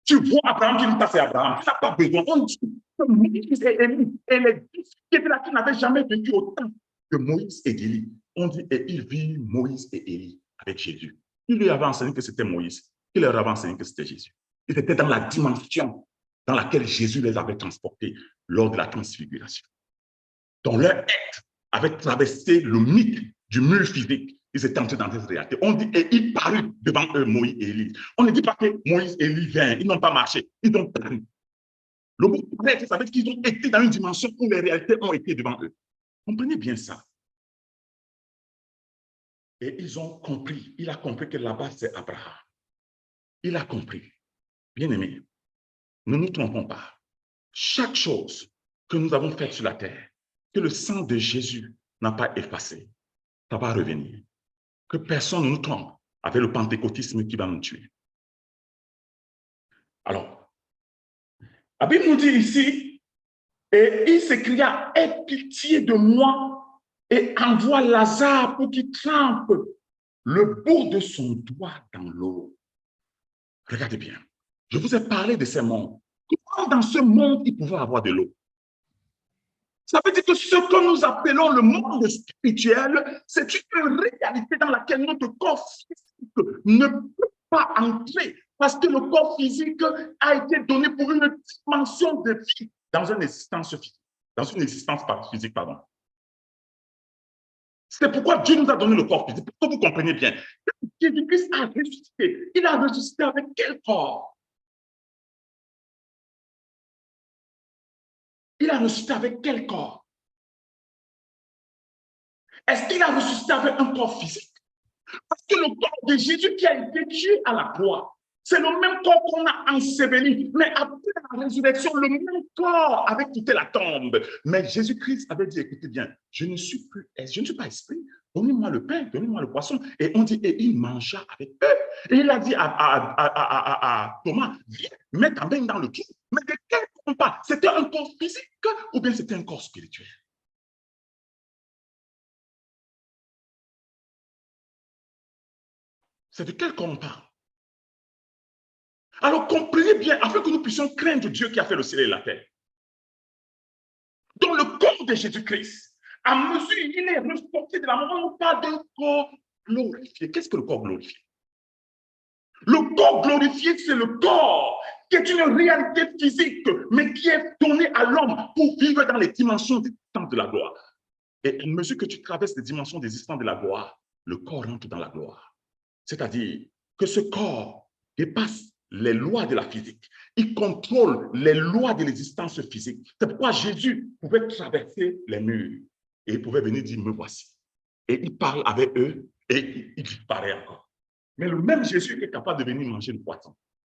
Tu vois Abraham, tu dis pas c'est Abraham. Tu n'as pas besoin. On dit que Moïse et Élie, et les deux qui étaient là, qui n'avaient jamais vécu autant que Moïse et Élie. On dit, et il vit Moïse et Élie avec Jésus. Il lui avait enseigné que c'était Moïse. Il leur avait enseigné que c'était Jésus. Ils étaient dans la dimension dans laquelle Jésus les avait transportés lors de la transfiguration. Donc, leur être avait traversé le mythe du mur physique. Ils étaient entrés dans cette réalité. On dit, et il parut devant eux, Moïse et Élie. On ne dit pas que Moïse et Élie viennent. Ils n'ont pas marché. Ils ont paru. Le mot paraître, ça veut dire qu'ils ont été dans une dimension où les réalités ont été devant eux. Comprenez bien ça. Et ils ont compris. Il a compris que là-bas, c'est Abraham. Il a compris. Bien-aimés, ne nous trompons pas. Chaque chose que nous avons faite sur la terre, que le sang de Jésus n'a pas effacé, ça va revenir. Que personne ne nous trompe avec le pentecôtisme qui va nous tuer. Alors, la Bible nous dit ici, et il s'écria, aie pitié de moi et envoie Lazare pour qu'il trempe le bout de son doigt dans l'eau. Regardez bien, je vous ai parlé de ces mondes. Comment dans ce monde il pouvait avoir de l'eau? Ça veut dire que ce que nous appelons le monde spirituel, c'est une réalité dans laquelle notre corps physique ne peut pas entrer parce que le corps physique a été donné pour une dimension de vie dans une existence physique, pardon. C'est pourquoi Dieu nous a donné le corps physique, pour que vous compreniez bien. Jésus-Christ a ressuscité. Il a ressuscité avec quel corps? Il a ressuscité avec quel corps? Est-ce qu'il a ressuscité avec un corps physique? Parce que le corps de Jésus qui a été tué à la croix, c'est le même corps qu'on a enseveli. Mais après la résurrection, le même corps avait quitté la tombe. Mais Jésus-Christ avait dit, écoutez bien, je ne suis pas esprit. Donnez-moi le pain, donnez-moi le poisson. Et on dit, et il mangea avec eux. Et il a dit à Thomas, viens, mets ta main dans le trou. Mais de quel corps on parle? C'était un corps physique ou bien c'était un corps spirituel? C'est de quel corps on parle? Alors comprenez bien, afin que nous puissions craindre Dieu qui a fait le ciel et la terre. dans le corps de Jésus-Christ, à mesure qu'il est ressorti de la mort, on parle d'un corps glorifié. Qu'est-ce que le corps glorifié? Le corps glorifié, c'est le corps qui est une réalité physique, mais qui est donné à l'homme pour vivre dans les dimensions distantes de la gloire. Et à mesure que tu traverses les dimensions distantes de la gloire, le corps rentre dans la gloire. C'est-à-dire que ce corps dépasse les lois de la physique. Il contrôle les lois de l'existence physique. C'est pourquoi Jésus pouvait traverser les murs et il pouvait venir dire, me voici. Et il parle avec eux et il disparaît encore. Mais le même Jésus est capable de venir manger le poisson.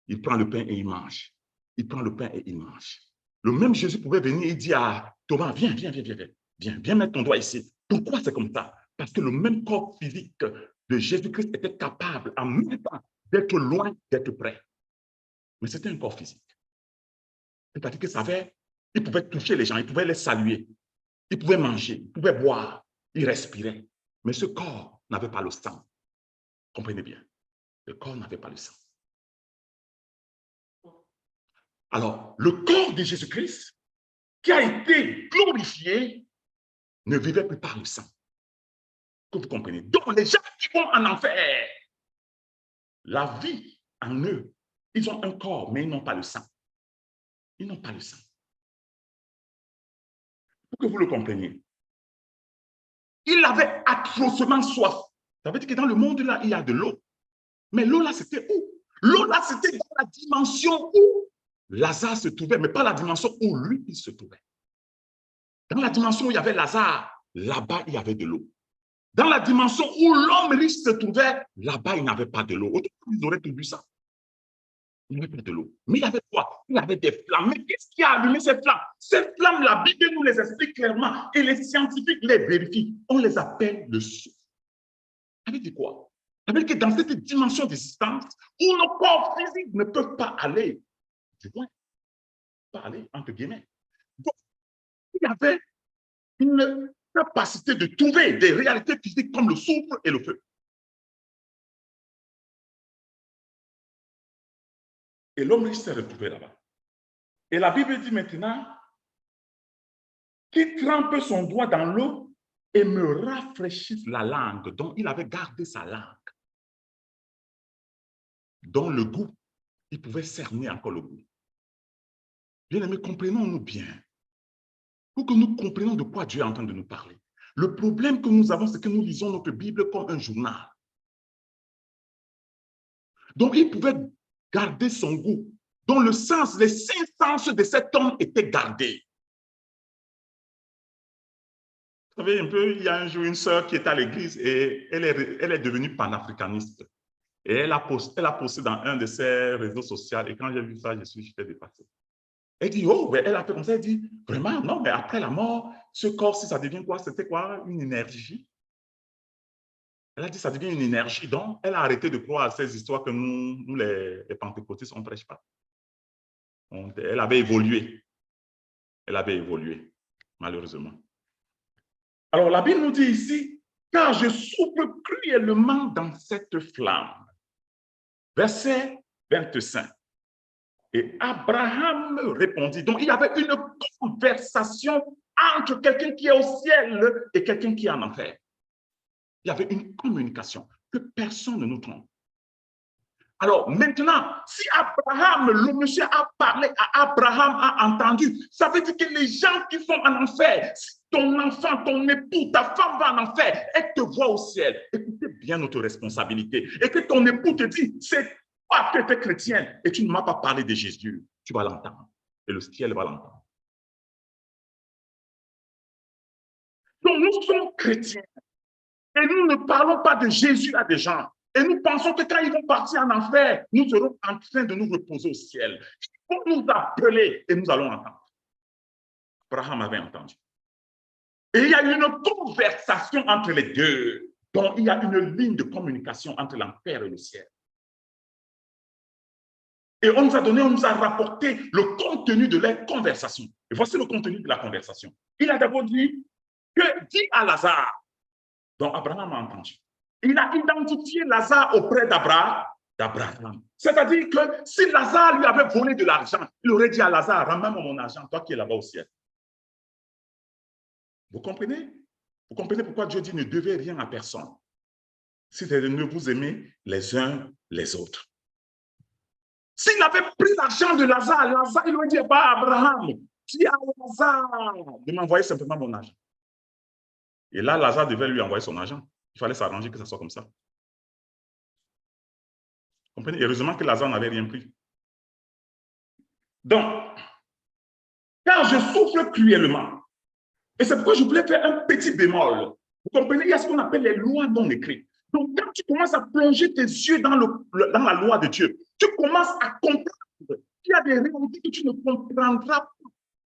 Il prend le pain et il mange. Il prend le pain et il mange. Le même Jésus pouvait venir et dire à Thomas, viens, viens mettre ton doigt ici. Pourquoi c'est comme ça? Parce que le même corps physique de Jésus-Christ était capable en même temps d'être loin, d'être près. Mais c'était un corps physique. C'est-à-dire qu'il savait, il pouvait toucher les gens, il pouvait les saluer, il pouvait manger, il pouvait boire, il respirait. Mais ce corps n'avait pas le sang. Comprenez bien, le corps n'avait pas le sang. Alors, le corps de Jésus-Christ, qui a été glorifié, ne vivait plus par le sang. Que vous comprenez. Donc, les gens qui vont en enfer, la vie en eux, ils ont un corps, mais ils n'ont pas le sang. Ils n'ont pas le sang. Pour que vous le compreniez. Il avait atrocement soif. Ça veut dire que dans le monde, là, il y a de l'eau. Mais l'eau, là, c'était où? L'eau, là, c'était dans la dimension où Lazare se trouvait, mais pas la dimension où lui, il se trouvait. Dans la dimension où il y avait Lazare, là-bas, il y avait de l'eau. Dans la dimension où l'homme riche se trouvait, là-bas, il n'avait pas de l'eau. Ils auraient tout vu ça. Il n'y avait pas de l'eau. Mais il y avait quoi? Il y avait des flammes. Mais qu'est-ce qui a allumé ces flammes? Ces flammes, la Bible nous les explique clairement et les scientifiques les vérifient. On les appelle le souffle. Ça veut dire quoi? Ça veut dire que dans cette dimension d'existence où nos corps physiques ne peuvent pas aller, du moins, pas aller, entre guillemets. Donc, il y avait une capacité de trouver des réalités physiques comme le souffle et le feu. Et l'homme riche s'est retrouvé là-bas. Et la Bible dit maintenant qu'il trempe son doigt dans l'eau et me rafraîchisse la langue, dont il avait gardé sa langue, dont le goût, il pouvait cerner encore le goût. Bien-aimés, comprenons-nous bien, pour que nous comprenions de quoi Dieu est en train de nous parler. Le problème que nous avons, c'est que nous lisons notre Bible comme un journal. Donc, il pouvait garder son goût, dont le sens, les 5 sens de cet homme étaient gardés. Vous savez, un peu, il y a un jour une sœur qui est à l'église et elle est devenue panafricaniste. Et elle a posté dans un de ses réseaux sociaux. Et quand j'ai vu ça, j'étais dépassé. Elle dit, oh, mais elle a fait comme ça. Elle dit, vraiment, non, mais après la mort, ce corps, si ça devient quoi? C'était quoi? Une énergie. Elle a dit, ça devient une énergie. Donc, elle a arrêté de croire à ces histoires que nous les pentecôtistes, on ne prêche pas. Elle avait évolué. Elle avait évolué, malheureusement. Alors, la Bible nous dit ici, car je souffle cruellement dans cette flamme. Verset 25. Et Abraham répondit. Donc, il y avait une conversation entre quelqu'un qui est au ciel et quelqu'un qui est en enfer. Il y avait une communication que personne ne nous trompe. Alors, maintenant, si Abraham, le monsieur a parlé, Abraham a entendu, ça veut dire que les gens qui sont en enfer, ton enfant, ton époux, ta femme va en enfer, elle te voit au ciel. Écoutez bien notre responsabilité. Et que ton époux te dit, c'est toi qui es chrétien et tu ne m'as pas parlé de Jésus, tu vas l'entendre. Et le ciel va l'entendre. Donc, nous sommes chrétiens. Et nous ne parlons pas de Jésus à des gens. Et nous pensons que quand ils vont partir en enfer, nous serons en train de nous reposer au ciel. Il faut nous appeler et nous allons entendre. Abraham avait entendu. Et il y a une conversation entre les deux. Donc, il y a une ligne de communication entre l'enfer et le ciel. Et on nous a donné, on nous a rapporté le contenu de leur conversation. Et voici le contenu de la conversation. Il a d'abord dit que dit à Lazare, donc Abraham a entendu. Il a identifié Lazare auprès d'Abraham. C'est-à-dire que si Lazare lui avait volé de l'argent, il aurait dit à Lazare, ramène-moi mon argent, toi qui es là-bas au ciel. Vous comprenez? Vous comprenez pourquoi Dieu dit ne devez rien à personne. C'est de ne vous aimer les uns les autres. S'il avait pris l'argent de Lazare, Lazare, il lui dit, bah, Abraham, dis à Lazare de m'envoyer simplement mon argent. Et là, Lazare devait lui envoyer son argent. Il fallait s'arranger que ça soit comme ça. Vous comprenez? Heureusement que Lazare n'avait rien pris. Donc, quand je souffre cruellement, et c'est pourquoi je voulais faire un petit bémol. Vous comprenez? Il y a ce qu'on appelle les lois non écrites. Donc, quand tu commences à plonger tes yeux dans la loi de Dieu, tu commences à comprendre qu'il y a des réalités que tu ne comprendras pas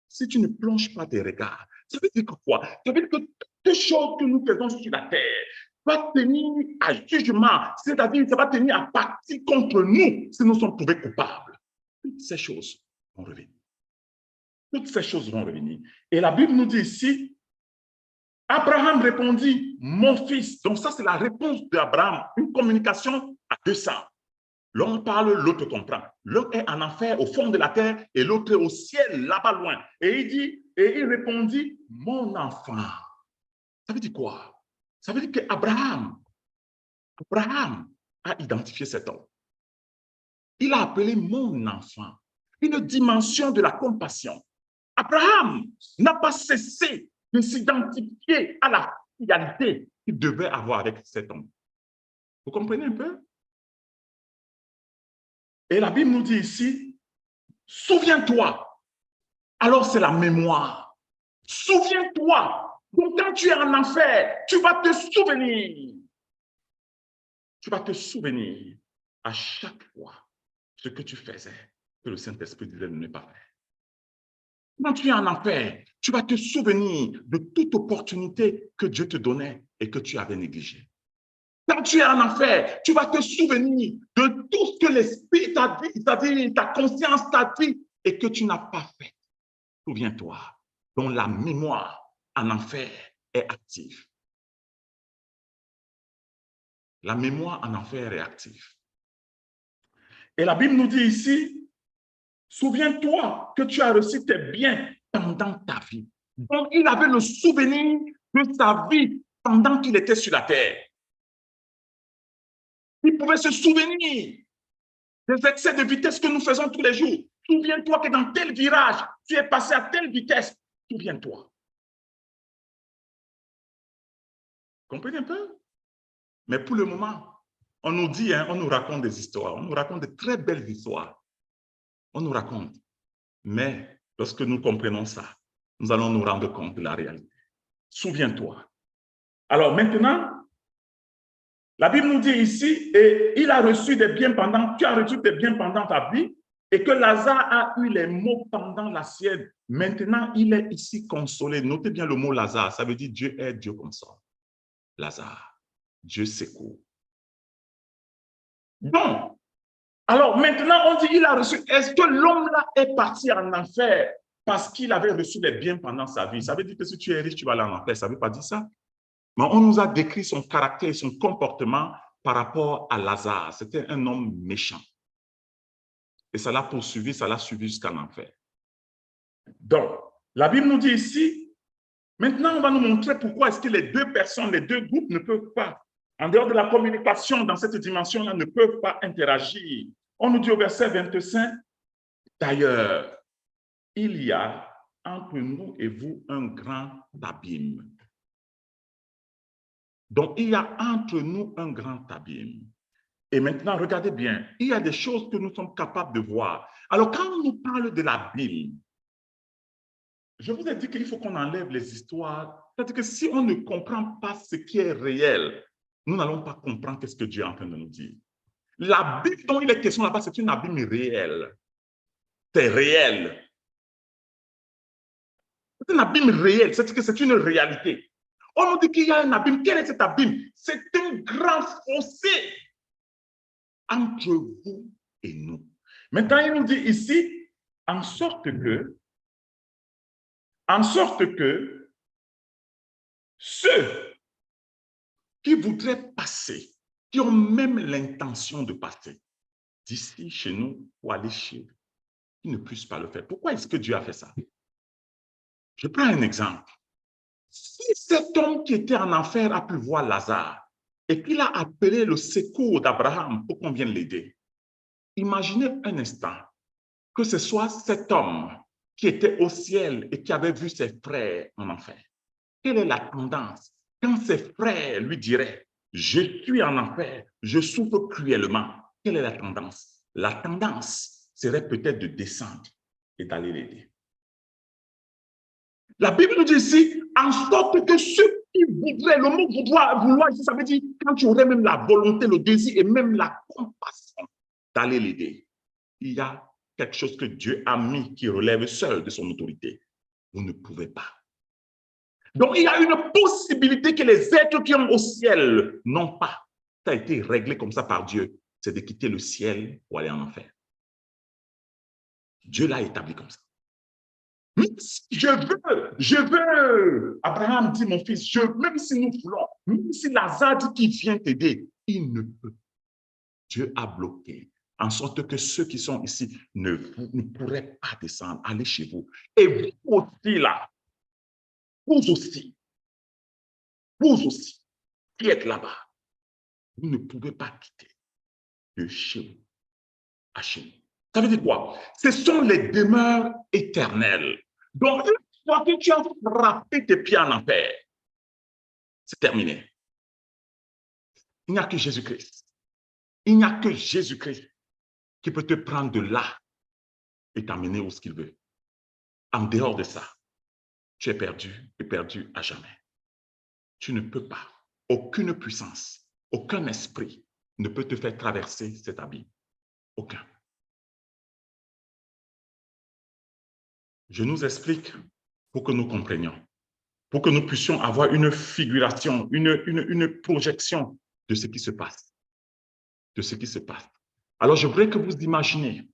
si tu ne plonges pas tes regards. Ça veut dire que quoi? Ça veut dire que toutes les choses que nous faisons sur la terre va tenir à jugement, c'est-à-dire ça va tenir à partie contre nous si nous sommes trouvés coupables. Toutes ces choses vont revenir. Toutes ces choses vont revenir. Et la Bible nous dit ici, Abraham répondit, mon fils. Donc ça, c'est la réponse d'Abraham, une communication à 200. L'un parle, l'autre comprend. L'un est en enfer au fond de la terre et l'autre est au ciel, là-bas loin. Et il répondit, mon enfant. Ça veut dire quoi? Ça veut dire qu'Abraham a identifié cet homme. Il a appelé mon enfant, une dimension de la compassion. Abraham n'a pas cessé de s'identifier à la filialité qu'il devait avoir avec cet homme. Vous comprenez un peu? Et la Bible nous dit ici, souviens-toi. Alors c'est la mémoire. Souviens-toi. Donc quand tu es en enfer, tu vas te souvenir. Tu vas te souvenir à chaque fois ce que tu faisais, que le Saint-Esprit disait de ne pas faire. Quand tu es en enfer, tu vas te souvenir de toute opportunité que Dieu te donnait et que tu avais négligée. Quand tu es en enfer, tu vas te souvenir de tout ce que l'Esprit t'a dit, c'est-à-dire ta conscience t'a dit et que tu n'as pas fait. Souviens-toi, dont la mémoire en enfer est active. La mémoire en enfer est active. Et la Bible nous dit ici, souviens-toi que tu as reçu tes biens pendant ta vie. Donc, il avait le souvenir de sa vie pendant qu'il était sur la terre. Il pouvait se souvenir des excès de vitesse que nous faisons tous les jours. Souviens-toi que dans tel virage, tu es passé à telle vitesse. Souviens-toi. Comprenez un peu? Mais pour le moment, on nous dit, on nous raconte des histoires. On nous raconte de très belles histoires. On nous raconte. Mais lorsque nous comprenons ça, nous allons nous rendre compte de la réalité. Souviens-toi. Alors maintenant, la Bible nous dit ici, et il a reçu des biens pendant, tu as reçu des biens pendant ta vie, et que Lazare a eu les maux pendant la sienne. Maintenant, il est ici consolé. Notez bien le mot Lazare, ça veut dire Dieu aide, Dieu console. Lazare, Dieu secourt. Donc, alors maintenant, on dit il a reçu. Est-ce que l'homme-là est parti en enfer parce qu'il avait reçu les biens pendant sa vie? Ça veut dire que si tu es riche, tu vas aller en enfer. Ça ne veut pas dire ça. Mais on nous a décrit son caractère et son comportement par rapport à Lazare. C'était un homme méchant. Et ça l'a poursuivi, ça l'a suivi jusqu'en enfer. Donc, la Bible nous dit ici, maintenant, on va nous montrer pourquoi est-ce que les deux personnes, les deux groupes ne peuvent pas, en dehors de la communication dans cette dimension-là, ne peuvent pas interagir. On nous dit au verset 25, d'ailleurs, il y a entre nous et vous un grand abîme. Donc, il y a entre nous un grand abîme. Et maintenant, regardez bien, il y a des choses que nous sommes capables de voir. Alors, quand on nous parle de l'abîme, je vous ai dit qu'il faut qu'on enlève les histoires. C'est-à-dire que si on ne comprend pas ce qui est réel, nous n'allons pas comprendre ce que Dieu est en train de nous dire. L'abîme dont il est question là-bas, c'est une abîme réelle. C'est réel. C'est un abîme réel, c'est-à-dire que c'est une réalité. On nous dit qu'il y a un abîme. Quel est cet abîme? C'est un grand fossé entre vous et nous. Maintenant, il nous dit ici, en sorte que ceux qui voudraient passer, qui ont même l'intention de passer d'ici chez nous pour aller chez eux, ils ne puissent pas le faire. Pourquoi est-ce que Dieu a fait ça? Je prends un exemple. Si cet homme qui était en enfer a pu voir Lazare et qu'il a appelé le secours d'Abraham pour qu'on vienne l'aider, imaginez un instant que ce soit cet homme qui était au ciel et qui avait vu ses frères en enfer. Quelle est la tendance quand ses frères lui diraient « Je suis en enfer, je souffre cruellement », quelle est la tendance? La tendance serait peut-être de descendre et d'aller l'aider. La Bible nous dit ici, en sorte que ceux qui voudraient, le mot vouloir ici, ça veut dire quand tu aurais même la volonté, le désir et même la compassion d'aller l'aider. Il y a quelque chose que Dieu a mis qui relève seul de son autorité. Vous ne pouvez pas. Donc, il y a une possibilité que les êtres qui sont au ciel n'ont pas. Ça a été réglé comme ça par Dieu. C'est de quitter le ciel pour aller en enfer. Dieu l'a établi comme ça. Je veux, Abraham dit, mon fils, même si nous voulons, même si Lazare dit qu'il vient t'aider, il ne peut. Dieu a bloqué, en sorte que ceux qui sont ici ne pourraient pas descendre, aller chez vous. Et vous aussi là, vous aussi, qui êtes là-bas, vous ne pouvez pas quitter de chez vous à chez vous. Ça veut dire quoi? Ce sont les demeures éternelles. Donc, une fois que tu as frappé tes pieds en enfer, c'est terminé. Il n'y a que Jésus-Christ. Il n'y a que Jésus-Christ qui peut te prendre de là et t'amener où ce qu'il veut. En dehors de ça, tu es perdu et perdu à jamais. Tu ne peux pas. Aucune puissance, aucun esprit ne peut te faire traverser cet abîme. Aucun. Je nous explique pour que nous comprenions, pour que nous puissions avoir une figuration, une projection de ce qui se passe. De ce qui se passe. Alors, je voudrais que vous imaginez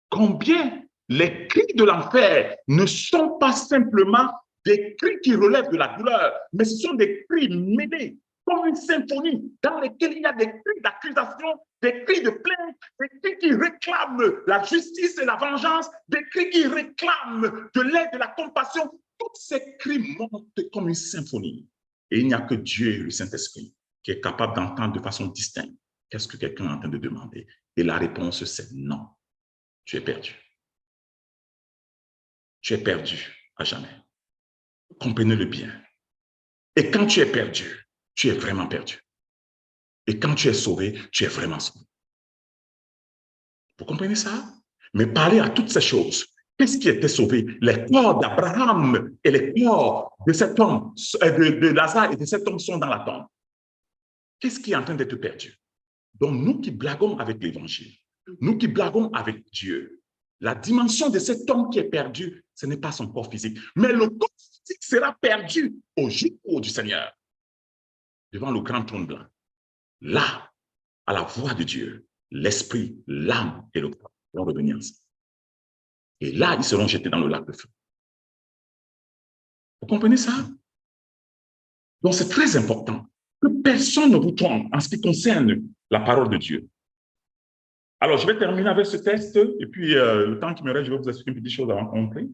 combien les cris de l'enfer ne sont pas simplement des cris qui relèvent de la douleur, mais ce sont des cris mêlés, comme une symphonie, dans lesquels il y a des cris d'accusation, des cris de plainte, des cris qui réclament la justice et la vengeance, des cris qui réclament de l'aide, de la compassion. Tous ces cris montent comme une symphonie. Et il n'y a que Dieu, le Saint-Esprit, qui est capable d'entendre de façon distincte qu'est-ce que quelqu'un est en train de demander. Et la réponse, c'est non. Tu es perdu. Tu es perdu à jamais. Comprenez-le bien. Et quand tu es perdu, tu es vraiment perdu. Et quand tu es sauvé, tu es vraiment sauvé. Vous comprenez ça? Mais parlez à toutes ces choses. Qu'est-ce qui était sauvé? Les corps d'Abraham et les corps de cet homme, de Lazare et de cet homme sont dans la tombe. Qu'est-ce qui est en train d'être perdu? Donc, nous qui blaguons avec l'Évangile, nous qui blaguons avec Dieu, la dimension de cet homme qui est perdu, ce n'est pas son corps physique. Mais le corps physique sera perdu au jour du Seigneur, devant le grand trône blanc. Là, à la voix de Dieu, l'esprit, l'âme et le corps vont revenir ensemble. Et là, ils seront jetés dans le lac de feu. Vous comprenez ça? Donc, c'est très important que personne ne vous trompe en ce qui concerne la parole de Dieu. Alors, je vais terminer avec ce texte, et puis le temps qui me reste, je vais vous expliquer une petite chose avant qu'on prie.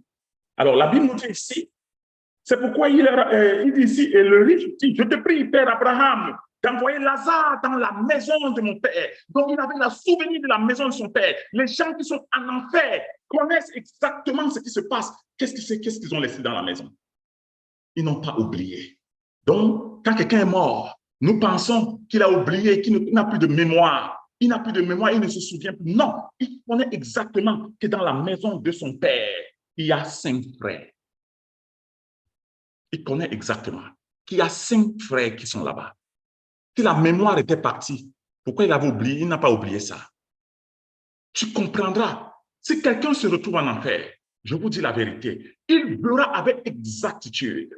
Alors, la Bible nous dit ici, c'est pourquoi il dit ici, et le riche dit, je te prie, Père Abraham, d'envoyer Lazare dans la maison de mon père. Donc, il avait le souvenir de la maison de son père. Les gens qui sont en enfer connaissent exactement ce qui se passe. Qu'est-ce qu'ils ont laissé dans la maison? Ils n'ont pas oublié. Donc, quand quelqu'un est mort, nous pensons qu'il a oublié, qu'il n'a plus de mémoire. Il n'a plus de mémoire, il ne se souvient plus. Non, il connaît exactement que dans la maison de son père, il y a 5 frères. Il connaît exactement qu'il y a 5 frères qui sont là-bas. Si la mémoire était partie, pourquoi il avait oublié? Il n'a pas oublié ça. Tu comprendras. Si quelqu'un se retrouve en enfer, je vous dis la vérité, il verra avec exactitude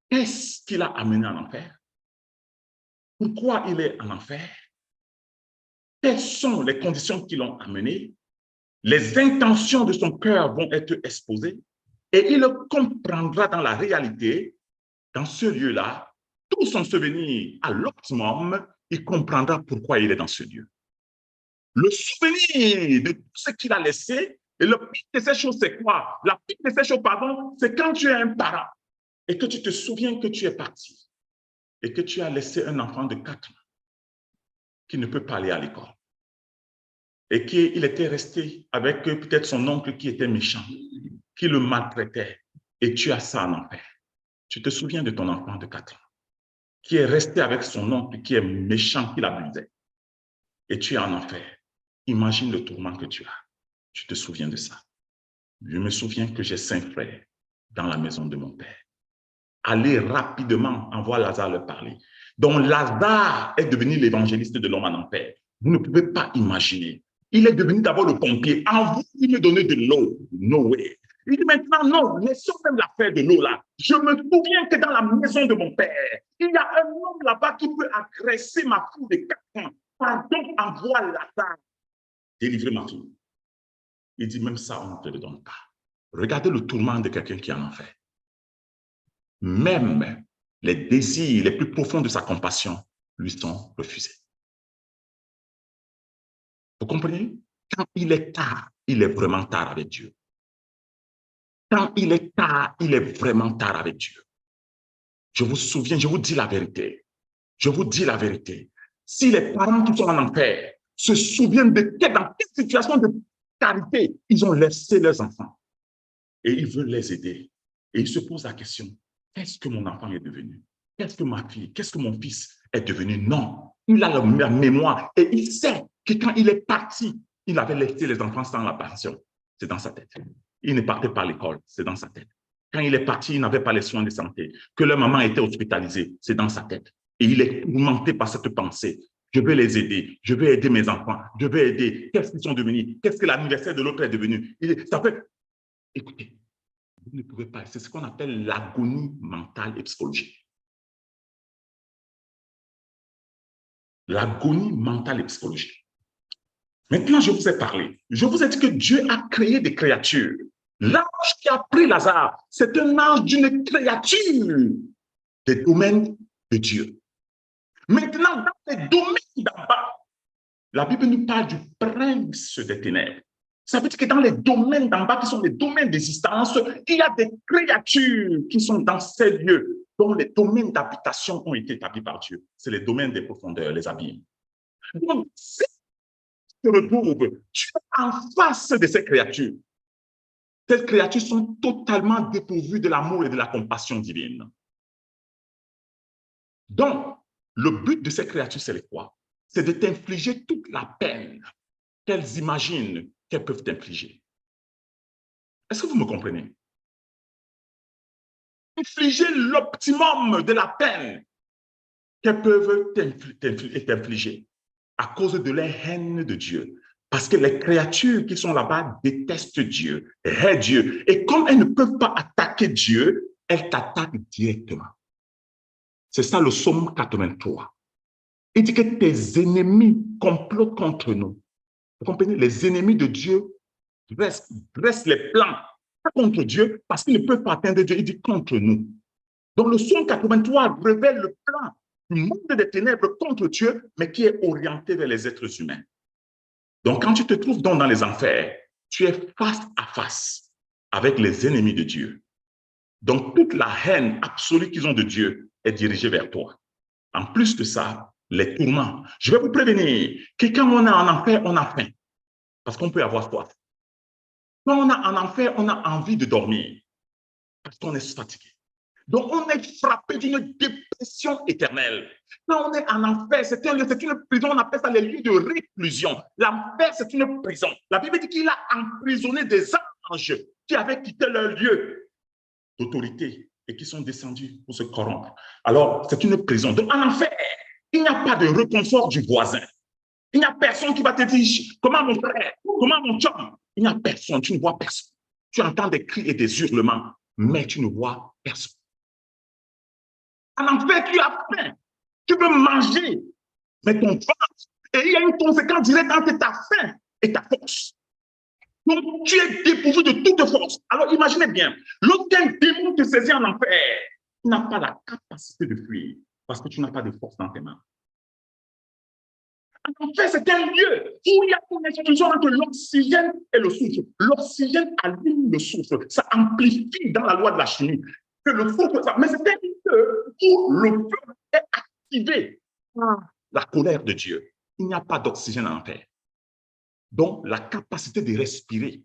qu'est-ce qu'il a amené en enfer, pourquoi il est en enfer, quelles sont les conditions qui l'ont amené, les intentions de son cœur vont être exposées et il comprendra dans la réalité, dans ce lieu-là, tout son souvenir à l'optimum, il comprendra pourquoi il est dans ce lieu. Le souvenir de tout ce qu'il a laissé, et le pire de ces choses, c'est quoi? La pire de ces choses, pardon, c'est quand tu es un parent. et que tu te souviens que tu es parti et que tu as laissé un enfant de 4 ans qui ne peut pas aller à l'école et qu'il était resté avec peut-être son oncle qui était méchant, qui le maltraitait, et tu as ça en enfer. Tu te souviens de ton enfant de 4 ans qui est resté avec son oncle qui est méchant, qui l'abusait, et tu es en enfer. Imagine le tourment que tu as. Tu te souviens de ça. Je me souviens que j'ai 5 frères dans la maison de mon père. Allez rapidement, envoie Lazare leur parler. Donc Lazare est devenu l'évangéliste de l'homme en enfer. Vous ne pouvez pas imaginer. Il est devenu d'abord le pompier. En vous, il me donnait de l'eau. No way. Il dit maintenant, non, laissons même l'affaire de l'eau là. Je me souviens que dans la maison de mon père, il y a un homme là-bas qui peut agresser ma fille de 4 ans. Pardon, envoie Lazare délivrer ma fille. Il dit, même ça, on ne te le donne pas. Regardez le tourment de quelqu'un qui est en enfer. Même les désirs les plus profonds de sa compassion lui sont refusés. Vous comprenez? Quand il est tard, il est vraiment tard avec Dieu. Quand il est tard, il est vraiment tard avec Dieu. Je vous souviens, je vous dis la vérité. Je vous dis la vérité. Si les parents qui sont en enfer se souviennent de dans quelle situation de carité ils ont laissé leurs enfants et ils veulent les aider. Et ils se posent la question, qu'est-ce que mon enfant est devenu? Qu'est-ce que ma fille, qu'est-ce que mon fils est devenu? Non, il a la mémoire et il sait que quand il est parti, il avait laissé les enfants sans la pension. C'est dans sa tête. Il ne partait pas à l'école, c'est dans sa tête. Quand il est parti, il n'avait pas les soins de santé. Que leur maman était hospitalisée, c'est dans sa tête. Et il est tourmenté par cette pensée. Je vais les aider, je vais aider mes enfants, je vais aider. Qu'est-ce qu'ils sont devenus? Qu'est-ce que l'anniversaire de l'autre est devenu? Ça fait... Écoutez, vous ne pouvez pas. C'est ce qu'on appelle l'agonie mentale et psychologique. L'agonie mentale et psychologique. Maintenant, je vous ai parlé. Je vous ai dit que Dieu a créé des créatures. L'ange qui a pris Lazare, c'est un ange d'une créature des domaines de Dieu. Maintenant, dans les domaines d'en bas, la Bible nous parle du prince des ténèbres. Ça veut dire que dans les domaines d'en bas, qui sont les domaines d'existence, il y a des créatures qui sont dans ces lieux, dont les domaines d'habitation ont été établis par Dieu. C'est les domaines des profondeurs, les abîmes. Donc, si tu te retrouves, tu es en face de ces créatures. Ces créatures sont totalement dépourvues de l'amour et de la compassion divine. Donc, le but de ces créatures, c'est quoi? C'est de t'infliger toute la peine qu'elles imaginent qu'elles peuvent t'infliger. Est-ce que vous me comprenez? Infliger l'optimum de la peine qu'elles peuvent t'infliger à cause de leur haine de Dieu. Parce que les créatures qui sont là-bas détestent Dieu, haïssent Dieu. Et comme elles ne peuvent pas attaquer Dieu, elles t'attaquent directement. C'est ça le psaume 83. Il dit que tes ennemis complotent contre nous. Vous comprenez? Les ennemis de Dieu dressent les plans, pas contre Dieu, parce qu'ils ne peuvent pas atteindre Dieu. Il dit contre nous. Donc le psaume 83 révèle le plan du monde des ténèbres contre Dieu, mais qui est orienté vers les êtres humains. Donc quand tu te trouves dans les enfers, tu es face à face avec les ennemis de Dieu. Donc toute la haine absolue qu'ils ont de Dieu est dirigée vers toi. En plus de ça, les tourments. Je vais vous prévenir que quand on est en enfer, on a faim. Parce qu'on peut avoir soif. Quand on est en enfer, on a envie de dormir. Parce qu'on est fatigué. Donc, on est frappé d'une dépression éternelle. Quand on est en enfer, c'est une prison, on appelle ça les lieux de réclusion. L'enfer, c'est une prison. La Bible dit qu'il a emprisonné des anges qui avaient quitté leur lieu d'autorité et qui sont descendus pour se corrompre. Alors, c'est une prison. Donc, en enfer, il n'y a pas de réconfort du voisin. Il n'y a personne qui va te dire comment mon frère, comment mon chum. Il n'y a personne, tu ne vois personne. Tu entends des cris et des hurlements, mais tu ne vois personne. En enfer, tu as faim, tu veux manger, mais ton ventre, et il y a une conséquence directe entre ta faim et ta force. Donc, tu es dépourvu de toute force. Alors, imaginez bien, lorsqu'un démon te saisit en enfer, tu n'as pas la capacité de fuir parce que tu n'as pas de force dans tes mains. En fait, c'est un lieu où il y a une institution entre l'oxygène et le soufre. L'oxygène allume le soufre. Ça amplifie dans la loi de la chimie. que le feu, mais c'était un feu où le feu est activé par la colère de Dieu. Il n'y a pas d'oxygène en terre. Donc, la capacité de respirer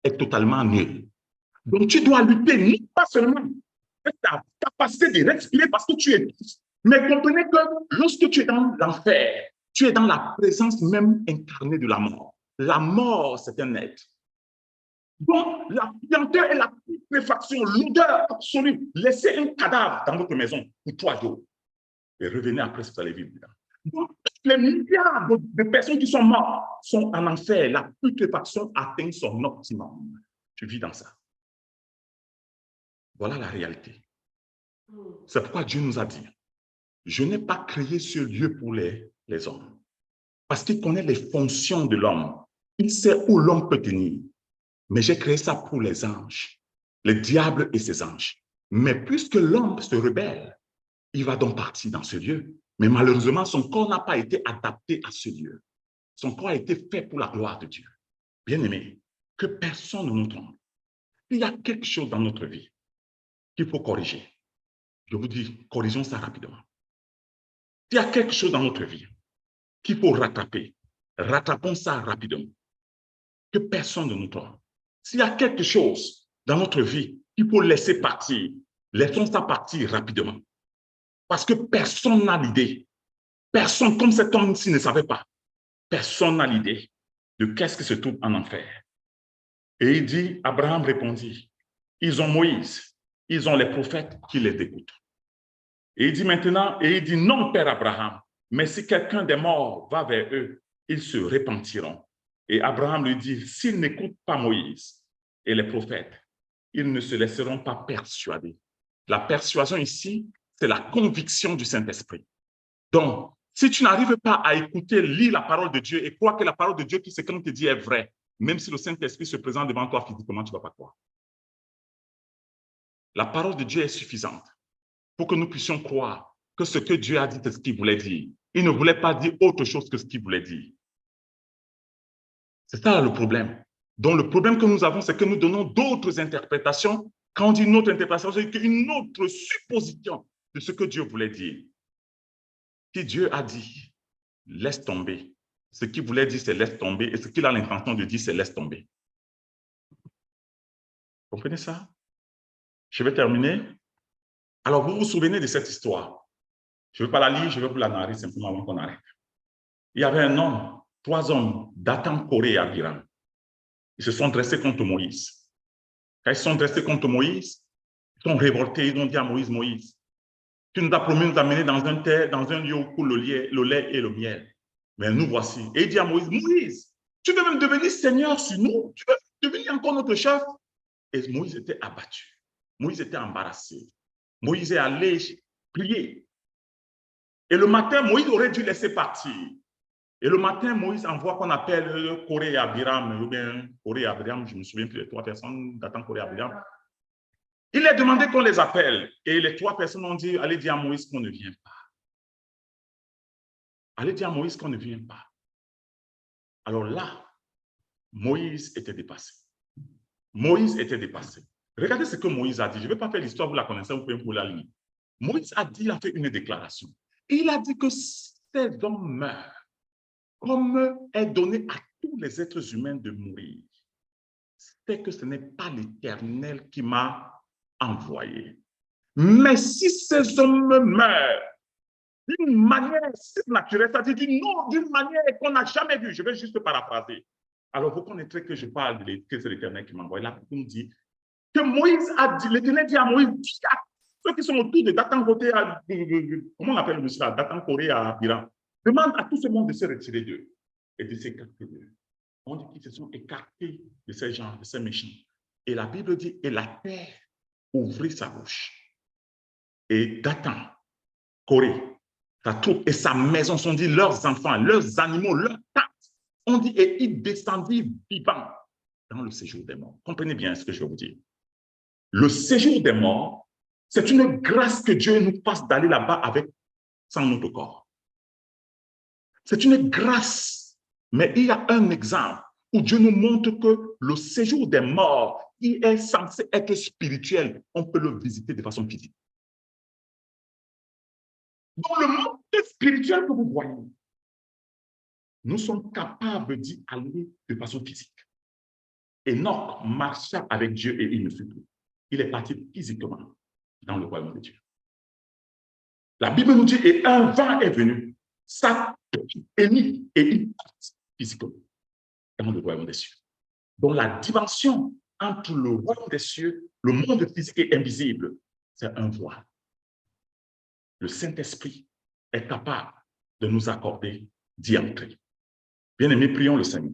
est totalement nulle. Donc, tu dois lutter non pas seulement ta capacité de respirer parce que tu es triste, mais comprenez que lorsque tu es dans l'enfer, tu es dans la présence même incarnée de la mort. La mort, c'est un être. Donc, la puanteur et la putréfaction, l'odeur absolue. Laissez un cadavre dans votre maison pour 3 jours et revenez après si vous allez vivre. Donc, les milliards de personnes qui sont mortes sont en enfer. La putréfaction atteint son optimum. Tu vis dans ça. Voilà la réalité. C'est pourquoi Dieu nous a dit, je n'ai pas créé ce lieu pour les hommes. Parce qu'il connaît les fonctions de l'homme. Il sait où l'homme peut tenir. Mais j'ai créé ça pour les anges, les diables et ses anges. Mais puisque l'homme se rebelle, il va donc partir dans ce lieu. Mais malheureusement, son corps n'a pas été adapté à ce lieu. Son corps a été fait pour la gloire de Dieu. Bien-aimé, que personne ne nous trompe. Il y a quelque chose dans notre vie qu'il faut corriger. Je vous dis, corrigeons ça rapidement. Il y a quelque chose dans notre vie qu'il faut rattraper. Rattrapons ça rapidement. Que personne ne nous trompe. S'il y a quelque chose dans notre vie qu'il faut laisser partir, laissons ça partir rapidement. Parce que personne n'a l'idée. Personne, comme cet homme-ci ne savait pas, personne n'a l'idée de qu'est-ce qui se trouve en enfer. Et il dit, Abraham répondit, ils ont Moïse, ils ont les prophètes qui les écoutent. Et il dit maintenant, et il dit, non, Père Abraham, mais si quelqu'un des morts va vers eux, ils se repentiront. Et Abraham lui dit, s'ils n'écoutent pas Moïse et les prophètes, ils ne se laisseront pas persuader. La persuasion ici, c'est la conviction du Saint-Esprit. Donc, si tu n'arrives pas à écouter, lire la parole de Dieu et croire que la parole de Dieu qui ce qu'on te dit est vraie, même si le Saint-Esprit se présente devant toi physiquement, tu ne vas pas croire. La parole de Dieu est suffisante pour que nous puissions croire que ce que Dieu a dit, c'est ce qu'il voulait dire. Il ne voulait pas dire autre chose que ce qu'il voulait dire. C'est ça le problème. Donc, le problème que nous avons, c'est que nous donnons d'autres interprétations. Quand on dit une autre interprétation, c'est une autre supposition de ce que Dieu voulait dire. Si Dieu a dit, laisse tomber, ce qu'il voulait dire, c'est laisse tomber, et ce qu'il a l'intention de dire, c'est laisse tomber. Vous comprenez ça? Je vais terminer. Alors, vous vous souvenez de cette histoire? Je ne vais pas la lire, je vais vous la narrer simplement avant qu'on arrête. Il y avait un homme, 3 hommes, Dathan, Coré et Abiram. Ils se sont dressés contre Moïse. Quand ils se sont dressés contre Moïse, ils sont révoltés, ils ont dit à Moïse, Moïse, tu nous as promis de nous amener dans un lieu où coule le lait et le miel. Mais nous voici. Et il dit à Moïse, Moïse, tu veux même devenir Seigneur sur nous? Tu veux devenir encore notre chef? Et Moïse était abattu. Moïse était embarrassé. Moïse est allé prier. Et le matin, Moïse aurait dû laisser partir. Et le matin, Moïse envoie qu'on appelle Coré et Abiram, ou bien Coré et Abiram, je me souviens plus des 3 personnes, Dathan, Coré et Abiram. Il est demandé qu'on les appelle. Et les 3 personnes ont dit, allez dire à Moïse qu'on ne vient pas. Allez dire à Moïse qu'on ne vient pas. Alors là, Moïse était dépassé. Moïse était dépassé. Regardez ce que Moïse a dit. Je ne vais pas faire l'histoire, vous la connaissez, vous pouvez vous la lire. Moïse a dit, il a fait une déclaration. Et il a dit que ces hommes meurent, comme est donné à tous les êtres humains de mourir, c'est que ce n'est pas l'Éternel qui m'a envoyé. Mais si ces hommes meurent d'une manière surnaturelle, c'est-à-dire d'une manière qu'on n'a jamais vue, je vais juste paraphraser. Alors, vous connaîtrez que je parle de que c'est l'Éternel qui m'a envoyé. Là, on dit que Moïse a dit, l'Éternel dit à Moïse, ceux qui sont autour de Dathan Coré, comment on appelle le monsieur là, Dathan Coré à Abiram, demande à tout ce monde de se retirer d'eux et de s'écarter d'eux. On dit qu'ils se sont écartés de ces gens, de ces méchants. Et la Bible dit, et la terre ouvrit sa bouche. Et Dathan, Coré, sa troupe et sa maison sont dit, leurs enfants, leurs animaux, leurs tentes, on dit, et ils descendirent vivants dans le séjour des morts. Comprenez bien ce que je veux vous dire. Le séjour des morts, c'est une grâce que Dieu nous fasse d'aller là-bas avec sans notre corps. C'est une grâce. Mais il y a un exemple où Dieu nous montre que le séjour des morts, qui est censé être spirituel, on peut le visiter de façon physique. Dans le monde spirituel que vous voyez, nous sommes capables d'y aller de façon physique. Enoch marcha avec Dieu et il ne fut plus. Il est parti physiquement dans le royaume de Dieu. La Bible nous dit, et un vent est venu, ça émit et il part physiquement dans le royaume des cieux. Donc la dimension entre le royaume des cieux, le monde physique et invisible, c'est un voile. Le Saint-Esprit est capable de nous accorder d'y entrer. Bien-aimés, prions le Seigneur.